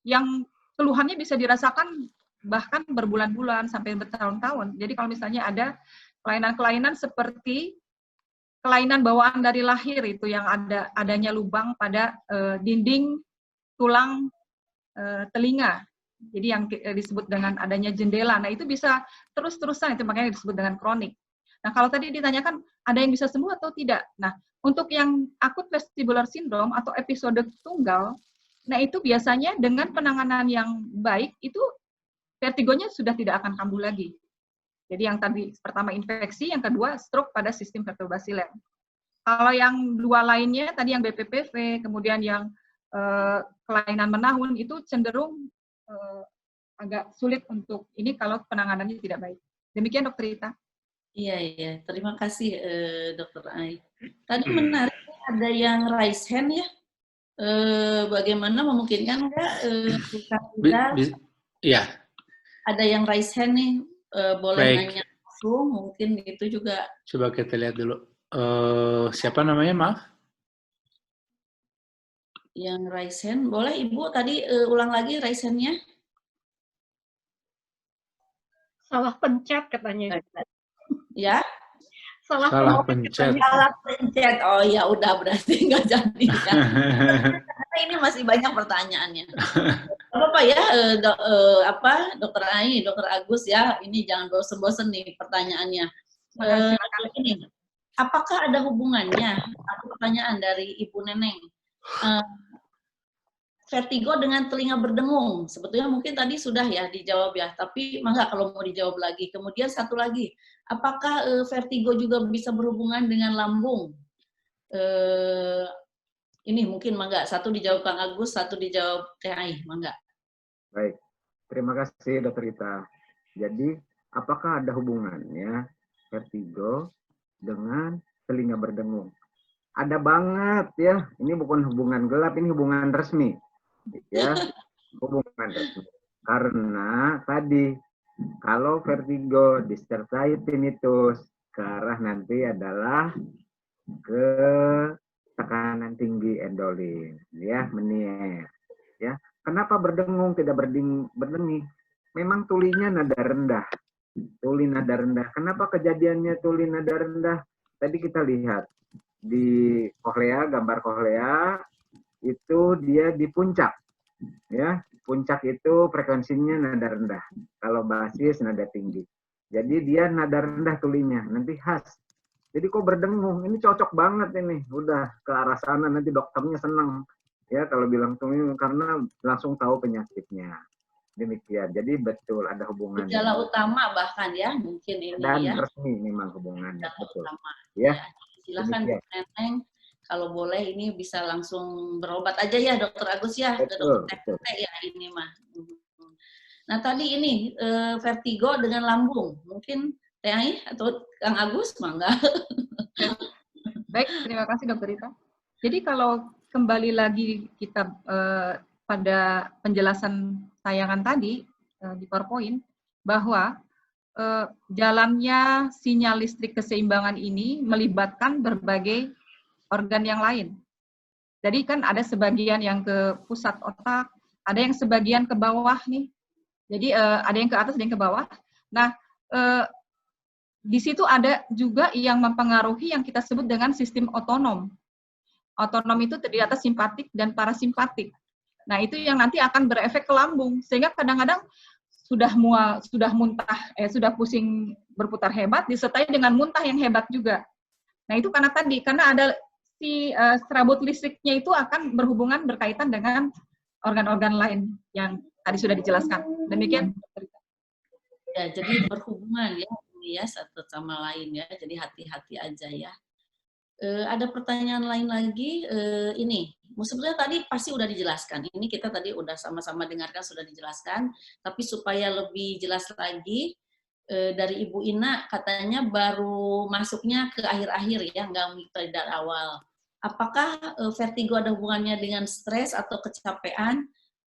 S4: yang keluhannya bisa dirasakan bahkan berbulan-bulan sampai bertahun-tahun. Jadi kalau misalnya ada kelainan-kelainan seperti kelainan bawaan dari lahir itu yang adanya lubang pada dinding tulang telinga. Jadi yang disebut dengan adanya jendela. Nah itu bisa terus-terusan, itu makanya disebut dengan kronik. Nah kalau tadi ditanyakan ada yang bisa sembuh atau tidak. Nah untuk yang akut vestibular syndrome atau episode tunggal, nah itu biasanya dengan penanganan yang baik itu vertigonya sudah tidak akan kambuh lagi. Jadi yang tadi pertama infeksi, yang kedua stroke pada sistem vertebrobasiler. Kalau yang dua lainnya tadi yang BPPV, kemudian yang kelainan menahun itu cenderung agak sulit untuk ini kalau penanganannya tidak baik. Demikian Dr. Rita.
S1: Iya. Terima kasih Dr. Ai. Tadi menarik ada yang raise hand ya. Bagaimana memungkinkan enggak
S3: ya.
S1: Ada yang raise hand nih, boleh
S3: Baik.
S1: nanya langsung, mungkin itu juga.
S3: Coba kita lihat dulu. Siapa namanya, maaf?
S1: Yang raise hand, boleh Ibu tadi ulang lagi raise hand-nya?
S5: Salah pencet katanya.
S1: Ya?
S3: Salah pencet.
S1: Salah pencet. Oh ya udah berarti nggak jadi. Ya. Karena ini masih banyak pertanyaannya. Apa ya, Dokter Ai, Dokter Agus ya, ini jangan bosen-bosen nih pertanyaannya. Ini, apakah ada hubungannya? Pertanyaan dari Ibu Neneng. Vertigo dengan telinga berdengung, sebetulnya mungkin tadi sudah ya dijawab ya, tapi mangga kalau mau dijawab lagi. Kemudian satu lagi, apakah vertigo juga bisa berhubungan dengan lambung? Ini mungkin mangga, satu dijawab Kang Agus, satu dijawab Teh Ai, mangga.
S2: Baik, terima kasih Dr. Rita. Jadi, apakah ada hubungannya vertigo dengan telinga berdengung? Ada banget ya, ini bukan hubungan gelap, ini hubungan resmi. Ya, hubungan resmi. Karena tadi, kalau vertigo disertai tinnitus, ke arah nanti adalah ke tekanan tinggi endolin, ya, menier, ya. Kenapa berdengung tidak berdenging? Memang tulinya nada rendah, tuli nada rendah. Kenapa kejadiannya tuli nada rendah? Tadi kita lihat di koklea, gambar koklea itu dia di puncak, ya. Puncak itu frekuensinya nada rendah. Kalau basis nada tinggi. Jadi dia nada rendah tulinya, nanti khas. Jadi kok berdengung, ini cocok banget ini, udah ke arah sana nanti dokternya senang ya kalau bilang tuh karena langsung tahu penyakitnya. Demikian, jadi betul ada hubungan.
S1: Gejala utama bahkan ya mungkin ini
S2: dan
S1: ya.
S2: Dan resmi memang hubungannya betul.
S1: Utama.
S2: Ya.
S1: Silakan Bu Neneng, kalau boleh ini bisa langsung berobat aja ya Dokter Agus ya,
S2: betul,
S1: ke Dokter TT ya ini mah. Nah tadi ini vertigo dengan lambung, mungkin Teh Ai atau Kang Agus, mangga.
S4: Baik, terima kasih Dokter Rita. Jadi kalau kembali lagi kita pada penjelasan tayangan tadi di PowerPoint, bahwa jalannya sinyal listrik keseimbangan ini melibatkan berbagai organ yang lain. Jadi kan ada sebagian yang ke pusat otak, ada yang sebagian ke bawah nih. Jadi ada yang ke atas, ada yang ke bawah. Nah, di situ ada juga yang mempengaruhi yang kita sebut dengan sistem otonom. Otonom itu terdiri atas simpatik dan parasimpatik. Nah, itu yang nanti akan berefek ke lambung, sehingga kadang-kadang sudah mual, sudah muntah, sudah pusing berputar hebat, disertai dengan muntah yang hebat juga. Nah, itu karena tadi, karena ada si serabut listriknya itu akan berhubungan berkaitan dengan organ-organ lain yang tadi sudah dijelaskan. Demikian.
S1: Ya, jadi berhubungan ya satu sama lain ya. Jadi hati-hati aja ya. Ada pertanyaan lain lagi. Ini sebenarnya tadi pasti udah dijelaskan. Ini kita tadi udah sama-sama dengarkan sudah dijelaskan. Tapi supaya lebih jelas lagi, dari Ibu Ina katanya baru masuknya ke akhir-akhir ya, nggak dari awal. Apakah vertigo ada hubungannya dengan stres atau kecapean?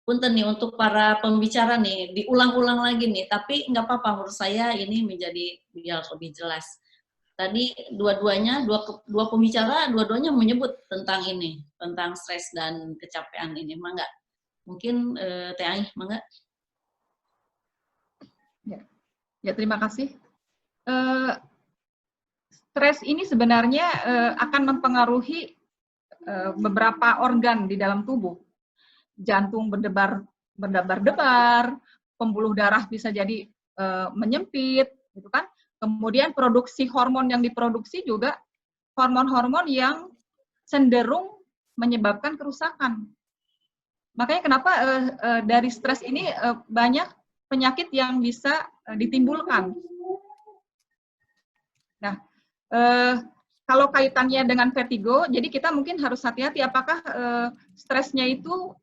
S1: Punten nih untuk para pembicara nih, diulang-ulang lagi nih, tapi nggak apa-apa menurut saya ini menjadi biar lebih jelas. Tadi dua-duanya, dua pembicara, dua-duanya menyebut tentang ini, tentang stres dan kecapean ini, mangga. Mungkin Teh Ai, mangga.
S4: Ya, terima kasih. Stres ini sebenarnya akan mempengaruhi beberapa organ di dalam tubuh. Jantung berdebar-debar, pembuluh darah bisa jadi menyempit, gitu kan. Kemudian produksi hormon yang diproduksi juga hormon-hormon yang cenderung menyebabkan kerusakan. Makanya kenapa dari stres ini banyak penyakit yang bisa ditimbulkan. Nah, kalau kaitannya dengan vertigo, jadi kita mungkin harus hati-hati apakah stresnya itu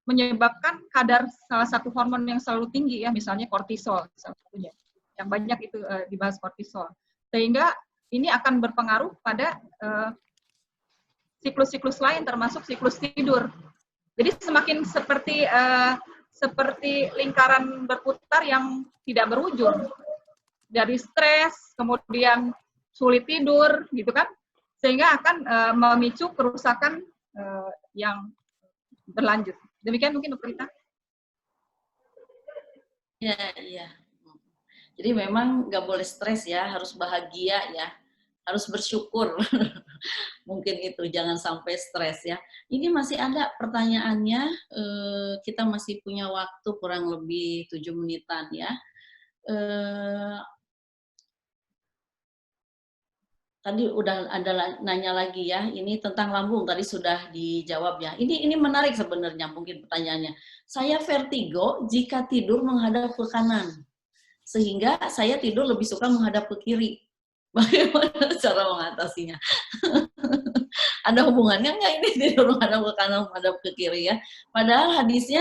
S4: menyebabkan kadar salah satu hormon yang selalu tinggi ya, misalnya kortisol salah satunya. Yang banyak itu dibahas kortisol. Sehingga ini akan berpengaruh pada siklus-siklus lain termasuk siklus tidur. Jadi semakin seperti lingkaran berputar yang tidak berujung. Dari stres, kemudian sulit tidur, gitu kan, sehingga akan memicu kerusakan yang berlanjut. Demikian mungkin Dr. Rita.
S1: Iya. Jadi memang nggak boleh stres ya, harus bahagia ya, harus bersyukur. Mungkin itu, jangan sampai stres ya. Ini masih ada pertanyaannya, kita masih punya waktu kurang lebih 7 menitan ya. Tadi udah ada nanya lagi ya, ini tentang lambung tadi sudah dijawab ya. Ini menarik sebenarnya mungkin pertanyaannya. Saya vertigo jika tidur menghadap ke kanan, sehingga saya tidur lebih suka menghadap ke kiri. Bagaimana cara mengatasinya? Ada hubungannya nggak ini tidur menghadap ke kanan, menghadap ke kiri ya? Padahal hadisnya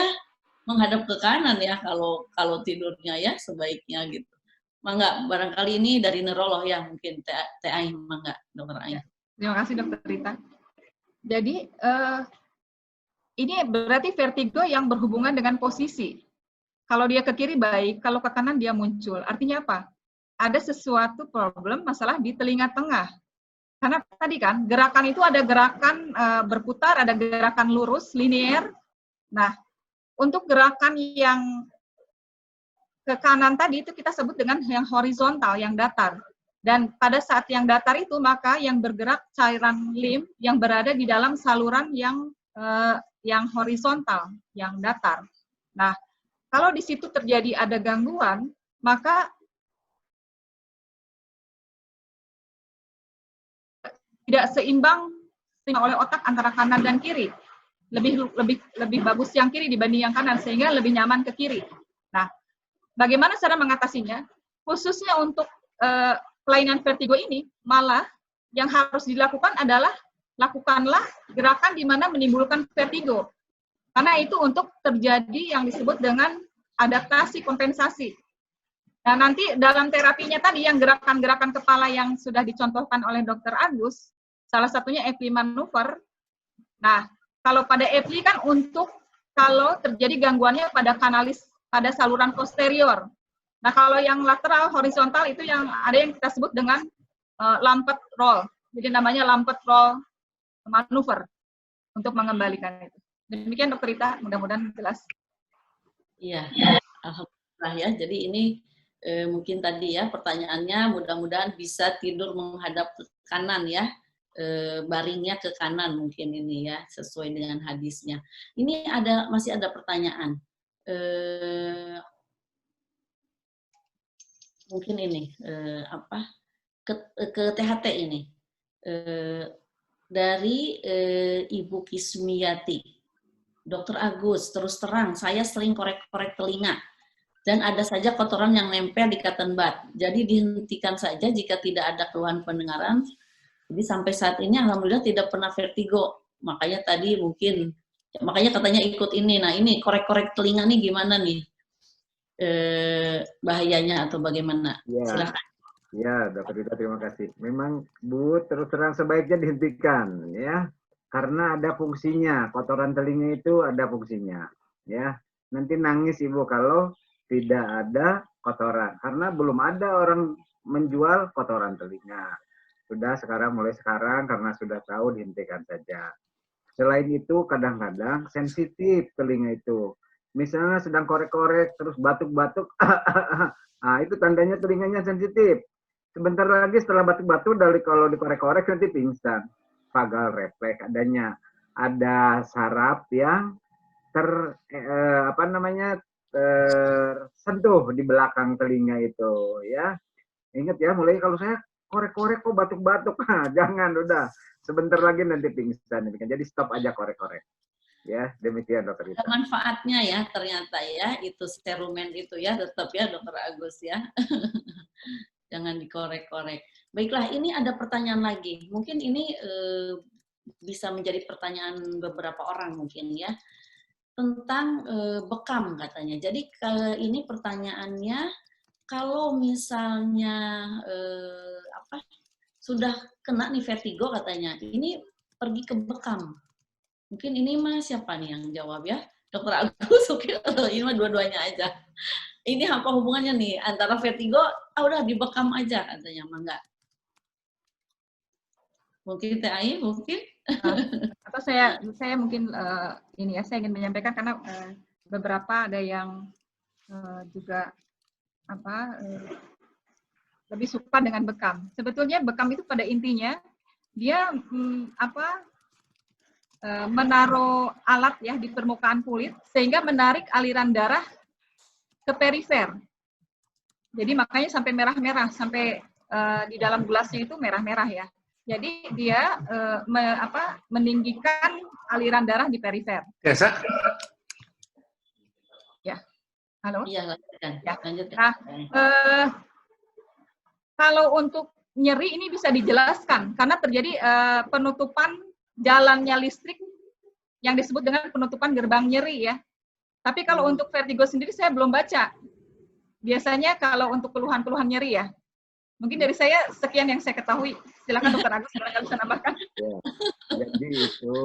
S1: menghadap ke kanan ya kalau tidurnya ya sebaiknya gitu. Mangga, barangkali ini dari neurolog ya, mungkin Teh Ai, mangga, Dokter Ai.
S4: Terima kasih Dokter Rita. Jadi ini berarti vertigo yang berhubungan dengan posisi. Kalau dia ke kiri baik, kalau ke kanan dia muncul. Artinya apa? Ada sesuatu problem, masalah di telinga tengah. Karena tadi kan gerakan itu ada gerakan berputar, ada gerakan lurus, linear. Nah, untuk gerakan yang ke kanan tadi itu kita sebut dengan yang horizontal, yang datar. Dan pada saat yang datar itu, maka yang bergerak cairan limf yang berada di dalam saluran yang horizontal, yang datar. Nah, kalau di situ terjadi ada gangguan, maka tidak seimbang oleh otak antara kanan dan kiri. Lebih bagus yang kiri dibanding yang kanan, sehingga lebih nyaman ke kiri. Nah, bagaimana cara mengatasinya? Khususnya untuk kelainan vertigo ini, malah yang harus dilakukan adalah lakukanlah gerakan di mana menimbulkan vertigo. Karena itu untuk terjadi yang disebut dengan adaptasi, kompensasi. Nah, nanti dalam terapinya tadi yang gerakan-gerakan kepala yang sudah dicontohkan oleh Dr. Agus, salah satunya Evli manuver. Nah, kalau pada Evli kan untuk kalau terjadi gangguannya pada kanalis, pada saluran posterior. Nah, kalau yang lateral, horizontal itu yang ada yang kita sebut dengan Lampert roll. Jadi namanya Lampert roll manuver untuk mengembalikan itu. Demikian Dr. Rita, mudah-mudahan jelas.
S1: Iya, alhamdulillah ya. Jadi ini mungkin tadi ya pertanyaannya, mudah-mudahan bisa tidur menghadap ke kanan ya, baringnya ke kanan mungkin ini ya, sesuai dengan hadisnya. Ini masih ada pertanyaan. Mungkin ini ke THT ini dari Ibu Kismiati. Dokter Agus, terus terang saya sering korek-korek telinga dan ada saja kotoran yang nempel di cotton bud. Jadi dihentikan saja jika tidak ada keluhan pendengaran. Jadi sampai saat ini alhamdulillah tidak pernah vertigo. Makanya tadi mungkin, makanya katanya ikut ini. Nah ini korek-korek telinga nih gimana nih bahayanya atau bagaimana?
S2: Ya.
S1: Silakan.
S2: Ya, Dokter Rita, terima kasih. Memang Bu terus terang sebaiknya dihentikan ya. Karena ada fungsinya, kotoran telinga itu ada fungsinya, ya. Nanti nangis Ibu kalau tidak ada kotoran, karena belum ada orang menjual kotoran telinga. Sudah mulai sekarang karena sudah tahu dihentikan saja. Selain itu kadang-kadang sensitif telinga itu. Misalnya sedang korek-korek terus batuk-batuk, nah itu tandanya telinganya sensitif. Sebentar lagi setelah batuk-batuk kalau dikorek-korek nanti pingsan. Vagal refleks adanya, ada saraf yang tersentuh di belakang telinga itu ya. Ingat ya, mulai kalau saya korek-korek kok batuk-batuk, jangan, udah sebentar lagi nanti pingsan. Jadi stop aja korek-korek. Ya, demikian Dokter Rita.
S1: Manfaatnya ya ternyata ya itu serumen itu ya tetap ya Dokter Agus ya. Jangan dikorek-korek. Baiklah, ini ada pertanyaan lagi. Mungkin ini bisa menjadi pertanyaan beberapa orang mungkin ya. Tentang bekam katanya. Jadi ini pertanyaannya, kalau misalnya sudah kena nih vertigo katanya, ini pergi ke bekam. Mungkin ini mah siapa nih yang jawab ya? Dokter Agus, oke, ini mah dua-duanya aja. Ini apa hubungannya nih antara vertigo? Udah dibekam aja katanya, mah enggak. Mungkin TAI, mungkin?
S4: Atau saya mungkin ini ya, saya ingin menyampaikan karena beberapa ada yang juga lebih suka dengan bekam. Sebetulnya bekam itu pada intinya dia menaruh alat ya di permukaan kulit sehingga menarik aliran darah ke perifer. Jadi makanya sampai merah-merah, sampai di dalam gelasnya itu merah-merah ya. Jadi dia meninggikan aliran darah di perifer.
S3: Biasa?
S4: Ya, halo.
S1: Iya, lanjutkan.
S4: Ya.
S1: Lanjutkan.
S4: Nah, kalau untuk nyeri ini bisa dijelaskan karena terjadi penutupan jalannya listrik yang disebut dengan penutupan gerbang nyeri ya. Tapi kalau untuk vertigo sendiri saya belum baca. Biasanya kalau untuk keluhan-keluhan nyeri ya. Mungkin dari saya sekian yang saya ketahui. Silakan Dokter Agus, barangkali bisa nambahkan.
S2: Ya. Jadi itu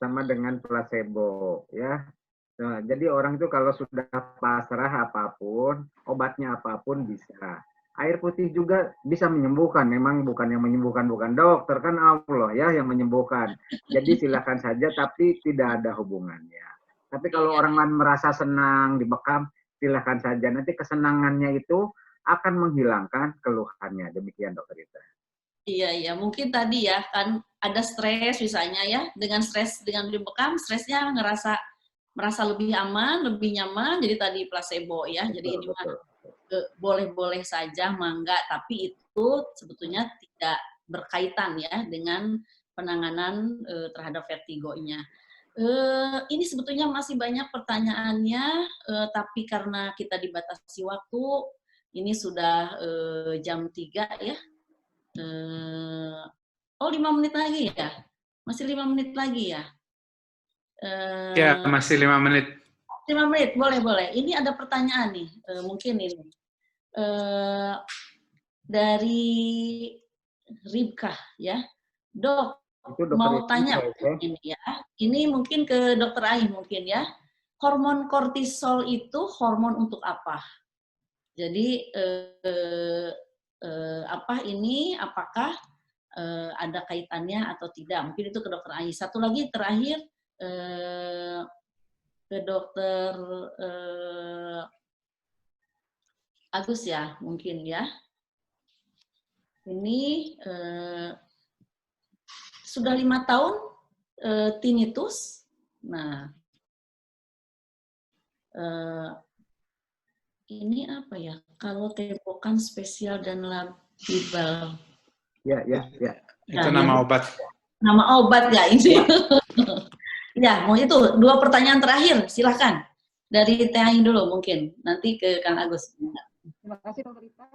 S2: sama dengan placebo ya. Nah, jadi orang itu kalau sudah pasrah apapun, obatnya apapun bisa. Air putih juga bisa menyembuhkan. Memang bukan yang menyembuhkan, bukan dokter, kan Allah ya yang menyembuhkan. Jadi silakan saja, tapi tidak ada hubungannya. Tapi kalau orang lain merasa senang dibekam, silakan saja. Nanti kesenangannya itu akan menghilangkan keluhannya. Demikian Dokter Rita.
S1: Iya, mungkin tadi ya kan ada stres misalnya ya, dengan stres dengan dibekam, stresnya merasa lebih aman, lebih nyaman, jadi tadi placebo ya. Jadi ini mah boleh-boleh saja, mangga, tapi itu sebetulnya tidak berkaitan ya dengan penanganan terhadap vertigonya. Ini sebetulnya masih banyak pertanyaannya, tapi karena kita dibatasi waktu, ini sudah jam 3 ya. 5 menit lagi ya? Masih 5 menit lagi ya?
S3: Ya, masih 5 menit.
S1: 5 menit, boleh. Ini ada pertanyaan nih, mungkin ini. Dari Ribka, ya. Dok,
S2: Itu dokter
S1: mau tanya
S2: ya.
S1: ini ya. Ini mungkin ke dokter Ai mungkin ya. Hormon kortisol itu hormon untuk apa? Jadi apakah ada kaitannya atau tidak? Mungkin itu ke dokter Ai. Satu lagi terakhir ke dokter Agus ya, mungkin ya. Ini sudah 5 tahun tinnitus. Nah, ini apa ya? Kalau tembokan spesial dan labibal.
S2: Ya.
S3: Itu nama obat.
S1: Nama obat ya ini. Ya, mau itu 2 pertanyaan terakhir, silahkan. Dari TAI dulu mungkin, nanti ke Kang Agus.
S4: Terima kasih Dr. Rita.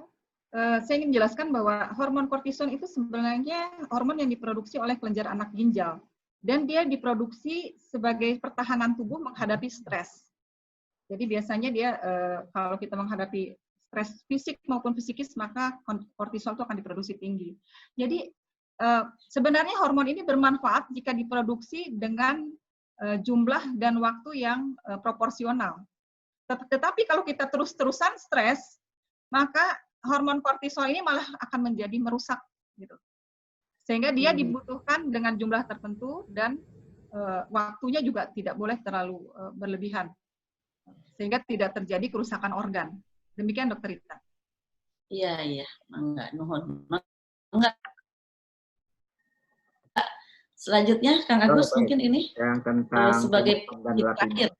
S4: Saya ingin menjelaskan bahwa hormon kortison itu sebenarnya hormon yang diproduksi oleh kelenjar anak ginjal. Dan dia diproduksi sebagai pertahanan tubuh menghadapi stres. Jadi biasanya dia, kalau kita menghadapi stres fisik maupun psikis, maka kortisol itu akan diproduksi tinggi. Jadi sebenarnya hormon ini bermanfaat jika diproduksi dengan jumlah dan waktu yang proporsional. Tetapi kalau kita terus-terusan stres, maka hormon kortisol ini malah akan menjadi merusak, gitu. Sehingga dia dibutuhkan dengan jumlah tertentu dan waktunya juga tidak boleh terlalu berlebihan, sehingga tidak terjadi kerusakan organ. Demikian Dokter Rita.
S1: Iya, enggak, nuhun. Enggak. Selanjutnya Kang Agus mungkin ini
S2: yang tentang
S1: sebagai
S2: terakhir.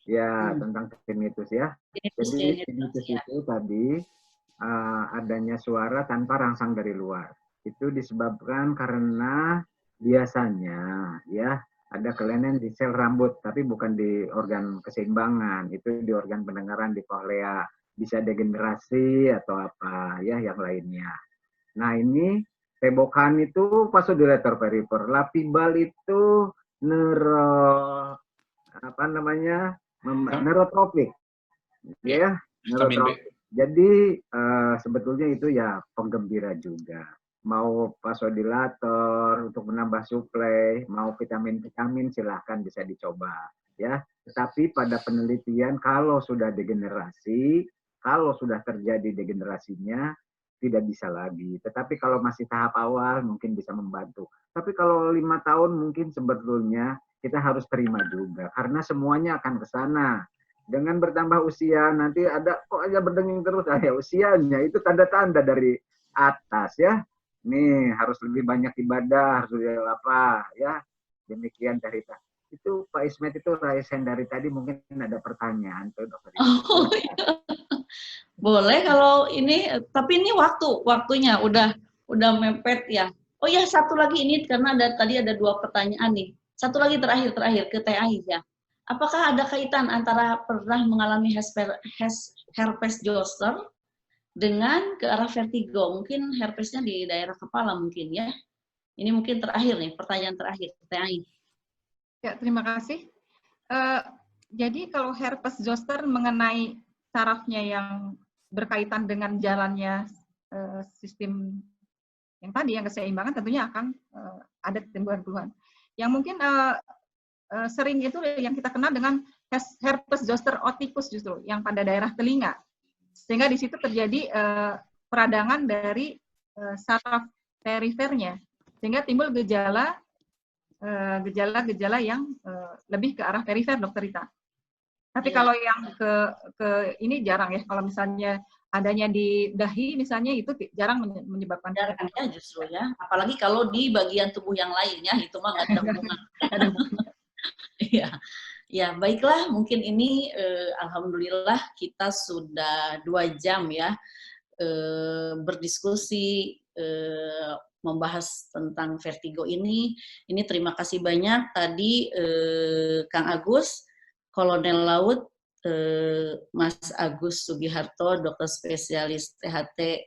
S2: Ya, tentang tinnitus ya. Jadi tinnitus itu tadi adanya suara tanpa rangsang dari luar. Itu disebabkan karena biasanya ya ada kelainan di sel rambut, tapi bukan di organ keseimbangan, itu di organ pendengaran di koklea, bisa degenerasi atau apa ya yang lainnya. Nah ini tebokan itu vasodilator perifer, lapibal itu neurotropik, ya neurotropik. Jadi sebetulnya itu ya penggembira juga. Mau vasodilator untuk menambah suplai, mau vitamin-vitamin silahkan bisa dicoba ya. Tetapi pada penelitian kalau sudah degenerasi, kalau sudah terjadi degenerasinya tidak bisa lagi. Tetapi kalau masih tahap awal mungkin bisa membantu. Tapi kalau 5 tahun mungkin sebetulnya kita harus terima juga karena semuanya akan ke sana. Dengan bertambah usia nanti ada kok aja berdenging terus, ya usianya itu tanda-tanda dari atas ya. Nih harus lebih banyak ibadah, harus lebih apa ya. Demikian cerita. Itu Pak Ismet itu raisen dari tadi mungkin ada pertanyaan tuh Dokter.
S1: Oh, iya. Boleh kalau ini, tapi ini waktunya udah mepet ya. Oh ya, satu lagi ini karena tadi ada 2 pertanyaan nih. Satu lagi terakhir ke TAI ya. Apakah ada kaitan antara pernah mengalami herpes zoster dengan ke arah vertigo? Mungkin herpesnya di daerah kepala mungkin ya. Ini mungkin terakhir nih, pertanyaan terakhir TAI.
S4: Ya, terima kasih. Jadi kalau herpes zoster mengenai sarafnya yang berkaitan dengan jalannya sistem yang tadi, yang keseimbangan, tentunya akan ada timbul-timbulan. Yang mungkin sering itu yang kita kenal dengan herpes zoster oticus justru, yang pada daerah telinga. Sehingga di situ terjadi peradangan dari saraf perifernya, sehingga timbul gejala yang lebih ke arah perifer, Dokter Rita. Tapi kalau yang ke ini jarang ya. Kalau misalnya adanya di dahi misalnya itu jarang menyebabkan.
S1: Jarang ya justru ya. Apalagi kalau di bagian tubuh yang lainnya itu mah nggak ada hubungan. Ya, baiklah. Mungkin ini alhamdulillah kita sudah 2 jam ya berdiskusi membahas tentang vertigo ini. Ini terima kasih banyak tadi Kang Agus, Kolonel Laut Mas Agus Sugiharto, dokter spesialis THT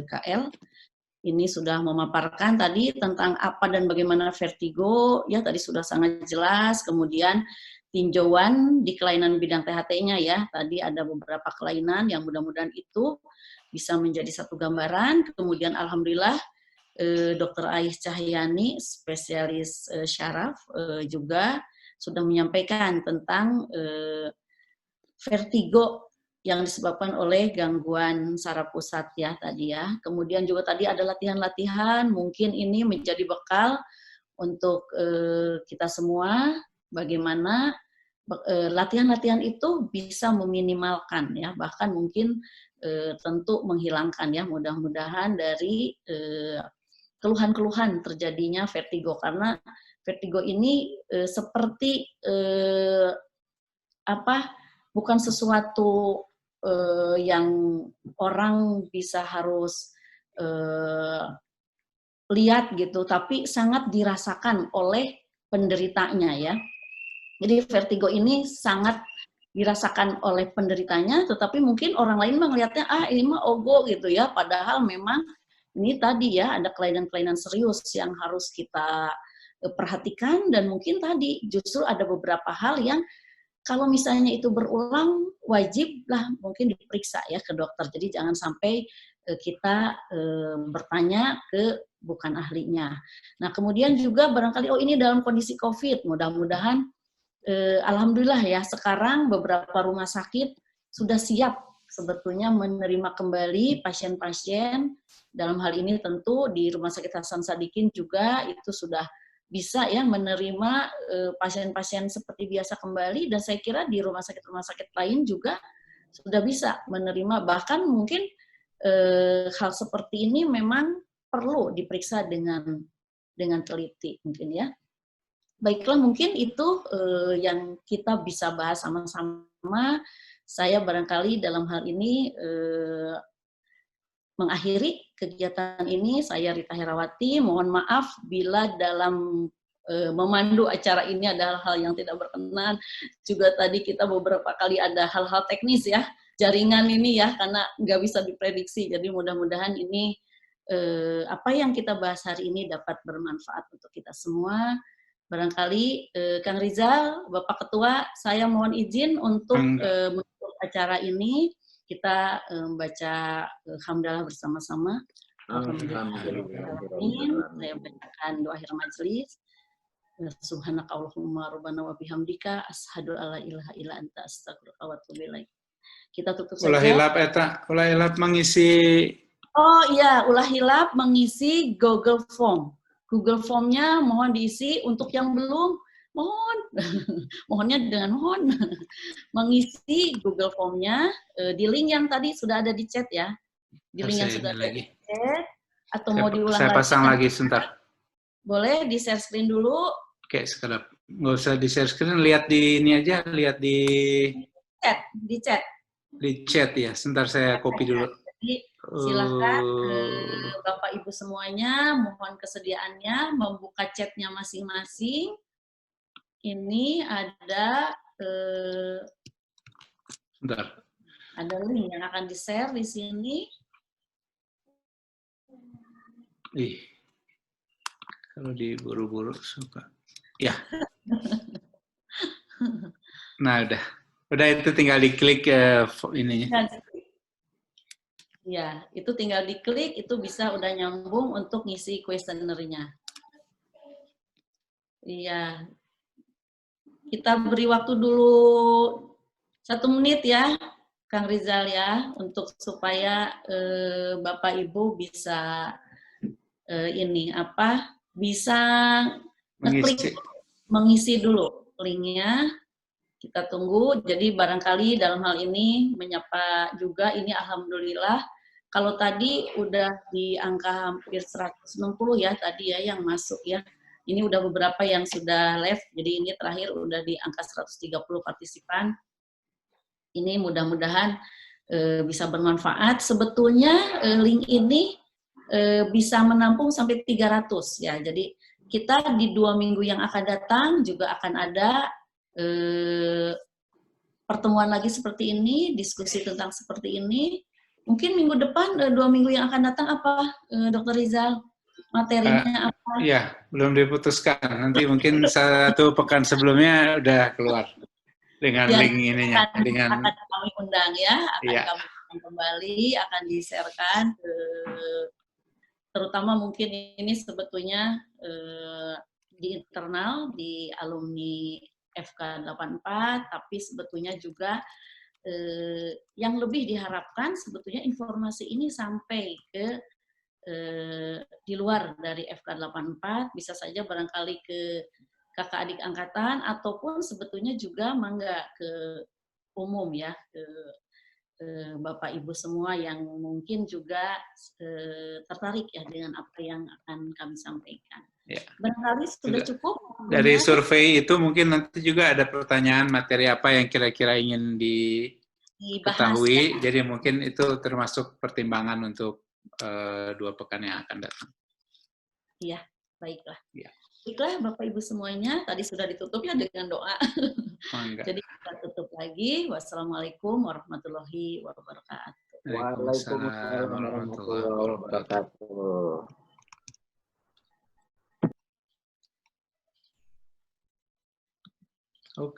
S1: KL. Ini sudah memaparkan tadi tentang apa dan bagaimana vertigo, ya tadi sudah sangat jelas. Kemudian tinjauan di kelainan bidang THT-nya ya. Tadi ada beberapa kelainan yang mudah-mudahan itu bisa menjadi satu gambaran. Kemudian alhamdulillah Dr. Ais Cahyani, spesialis syaraf, juga sudah menyampaikan tentang vertigo yang disebabkan oleh gangguan saraf pusat ya tadi ya. Kemudian juga tadi ada latihan-latihan, mungkin ini menjadi bekal untuk kita semua, bagaimana latihan-latihan itu bisa meminimalkan ya, bahkan mungkin tentu menghilangkan ya, mudah-mudahan dari keluhan-keluhan terjadinya vertigo, karena vertigo ini seperti bukan sesuatu yang orang bisa harus lihat gitu, tapi sangat dirasakan oleh penderitanya ya. Jadi vertigo ini sangat dirasakan oleh penderitanya, tetapi mungkin orang lain melihatnya ini mah ogo gitu ya, padahal memang ini tadi ya ada kelainan-kelainan serius yang harus kita perhatikan, dan mungkin tadi justru ada beberapa hal yang kalau misalnya itu berulang, wajiblah mungkin diperiksa ya ke dokter. Jadi jangan sampai kita bertanya ke bukan ahlinya. Nah kemudian juga barangkali ini dalam kondisi COVID, mudah-mudahan alhamdulillah ya sekarang beberapa rumah sakit sudah siap sebetulnya menerima kembali pasien-pasien. Dalam hal ini tentu di Rumah Sakit Hasan Sadikin juga itu sudah bisa ya menerima pasien-pasien seperti biasa kembali, dan saya kira di rumah sakit lain juga sudah bisa menerima, bahkan mungkin hal seperti ini memang perlu diperiksa dengan teliti mungkin ya. Baiklah, mungkin itu yang kita bisa bahas sama-sama. Saya barangkali dalam hal ini mengakhiri kegiatan ini. Saya Rita Herawati, mohon maaf bila dalam memandu acara ini ada hal-hal yang tidak berkenan. Juga tadi kita beberapa kali ada hal-hal teknis ya, jaringan ini ya, karena nggak bisa diprediksi. Jadi mudah-mudahan ini apa yang kita bahas hari ini dapat bermanfaat untuk kita semua. Barangkali Kang Rizal, Bapak Ketua, saya mohon izin untuk menutup acara ini. Kita membaca hamdalah bersama-sama. Alhamdulillah. Saya bacakan doa akhir majelis. Subhanaka Allahumma rabbana wa bihamdika asyhadu alla ilaha illa anta astaghfiruka wa atubu ilaik. Kita tutup saja.
S3: Ulah hilap mengisi.
S1: Oh iya, ulah hilap mengisi Google Form. Google Form-nya mohon diisi. Untuk yang belum, mohonnya dengan mohon mengisi Google Form-nya di link yang tadi sudah ada di chat ya, di link yang sudah ada di chat, atau mau diulang lagi?
S3: Saya pasang lagi sebentar.
S1: Boleh di share screen dulu.
S3: Oke, sekedap nggak usah di share screen, lihat di ini aja, lihat di chat ya. Sebentar saya copy dulu.
S1: Jadi silakan Bapak Ibu semuanya, mohon kesediaannya membuka chatnya masing-masing. Ini ada ada link yang akan di-share di sini.
S3: Kalau diburu-buru suka. Ya. Nah, udah itu tinggal diklik ininya.
S1: Ya, itu tinggal diklik, itu bisa udah nyambung untuk ngisi kuesionernya. Iya. Kita beri waktu dulu 1 menit ya, Kang Rizal ya, untuk supaya Bapak Ibu bisa bisa ngeklik mengisi dulu linknya. Kita tunggu. Jadi barangkali dalam hal ini menyapa juga, ini alhamdulillah kalau tadi udah di angka hampir 160 ya tadi ya yang masuk ya. Ini udah beberapa yang sudah live, jadi ini terakhir udah di angka 130 partisipan. Ini mudah-mudahan bisa bermanfaat. Sebetulnya link ini bisa menampung sampai 300 ya. Jadi kita di 2 minggu yang akan datang juga akan ada pertemuan lagi seperti ini, diskusi tentang seperti ini. Mungkin minggu depan, 2 minggu yang akan datang apa, Dr. Rizal? materinya apa?
S3: Iya, belum diputuskan. Nanti mungkin 1 pekan sebelumnya udah keluar dengan
S1: Ya,
S3: link ininya.
S1: akan kami undang ya, akan
S3: Iya.
S1: kami undang kembali, akan di-share-kan ke, terutama mungkin ini sebetulnya di internal, di alumni FK84, tapi sebetulnya juga yang lebih diharapkan sebetulnya informasi ini sampai ke di luar dari FK84, bisa saja barangkali ke kakak adik angkatan, ataupun sebetulnya juga mangga ke umum ya, ke Bapak Ibu semua yang mungkin juga tertarik ya dengan apa yang akan kami sampaikan.
S3: Ya.
S1: Barangkali sudah cukup.
S3: Dari survei itu mungkin nanti juga ada pertanyaan materi apa yang kira-kira ingin diketahui,
S1: ya.
S3: jadi mungkin itu termasuk pertimbangan untuk 2 pekan yang akan datang.
S1: Iya, baiklah.
S3: Ya.
S1: Baiklah Bapak Ibu semuanya, tadi sudah ditutup ya dengan doa.
S3: Mangga.
S1: Jadi kita tutup lagi. Wassalamualaikum warahmatullahi wabarakatuh.
S2: Waalaikumsalam warahmatullahi wabarakatuh.
S3: Oke.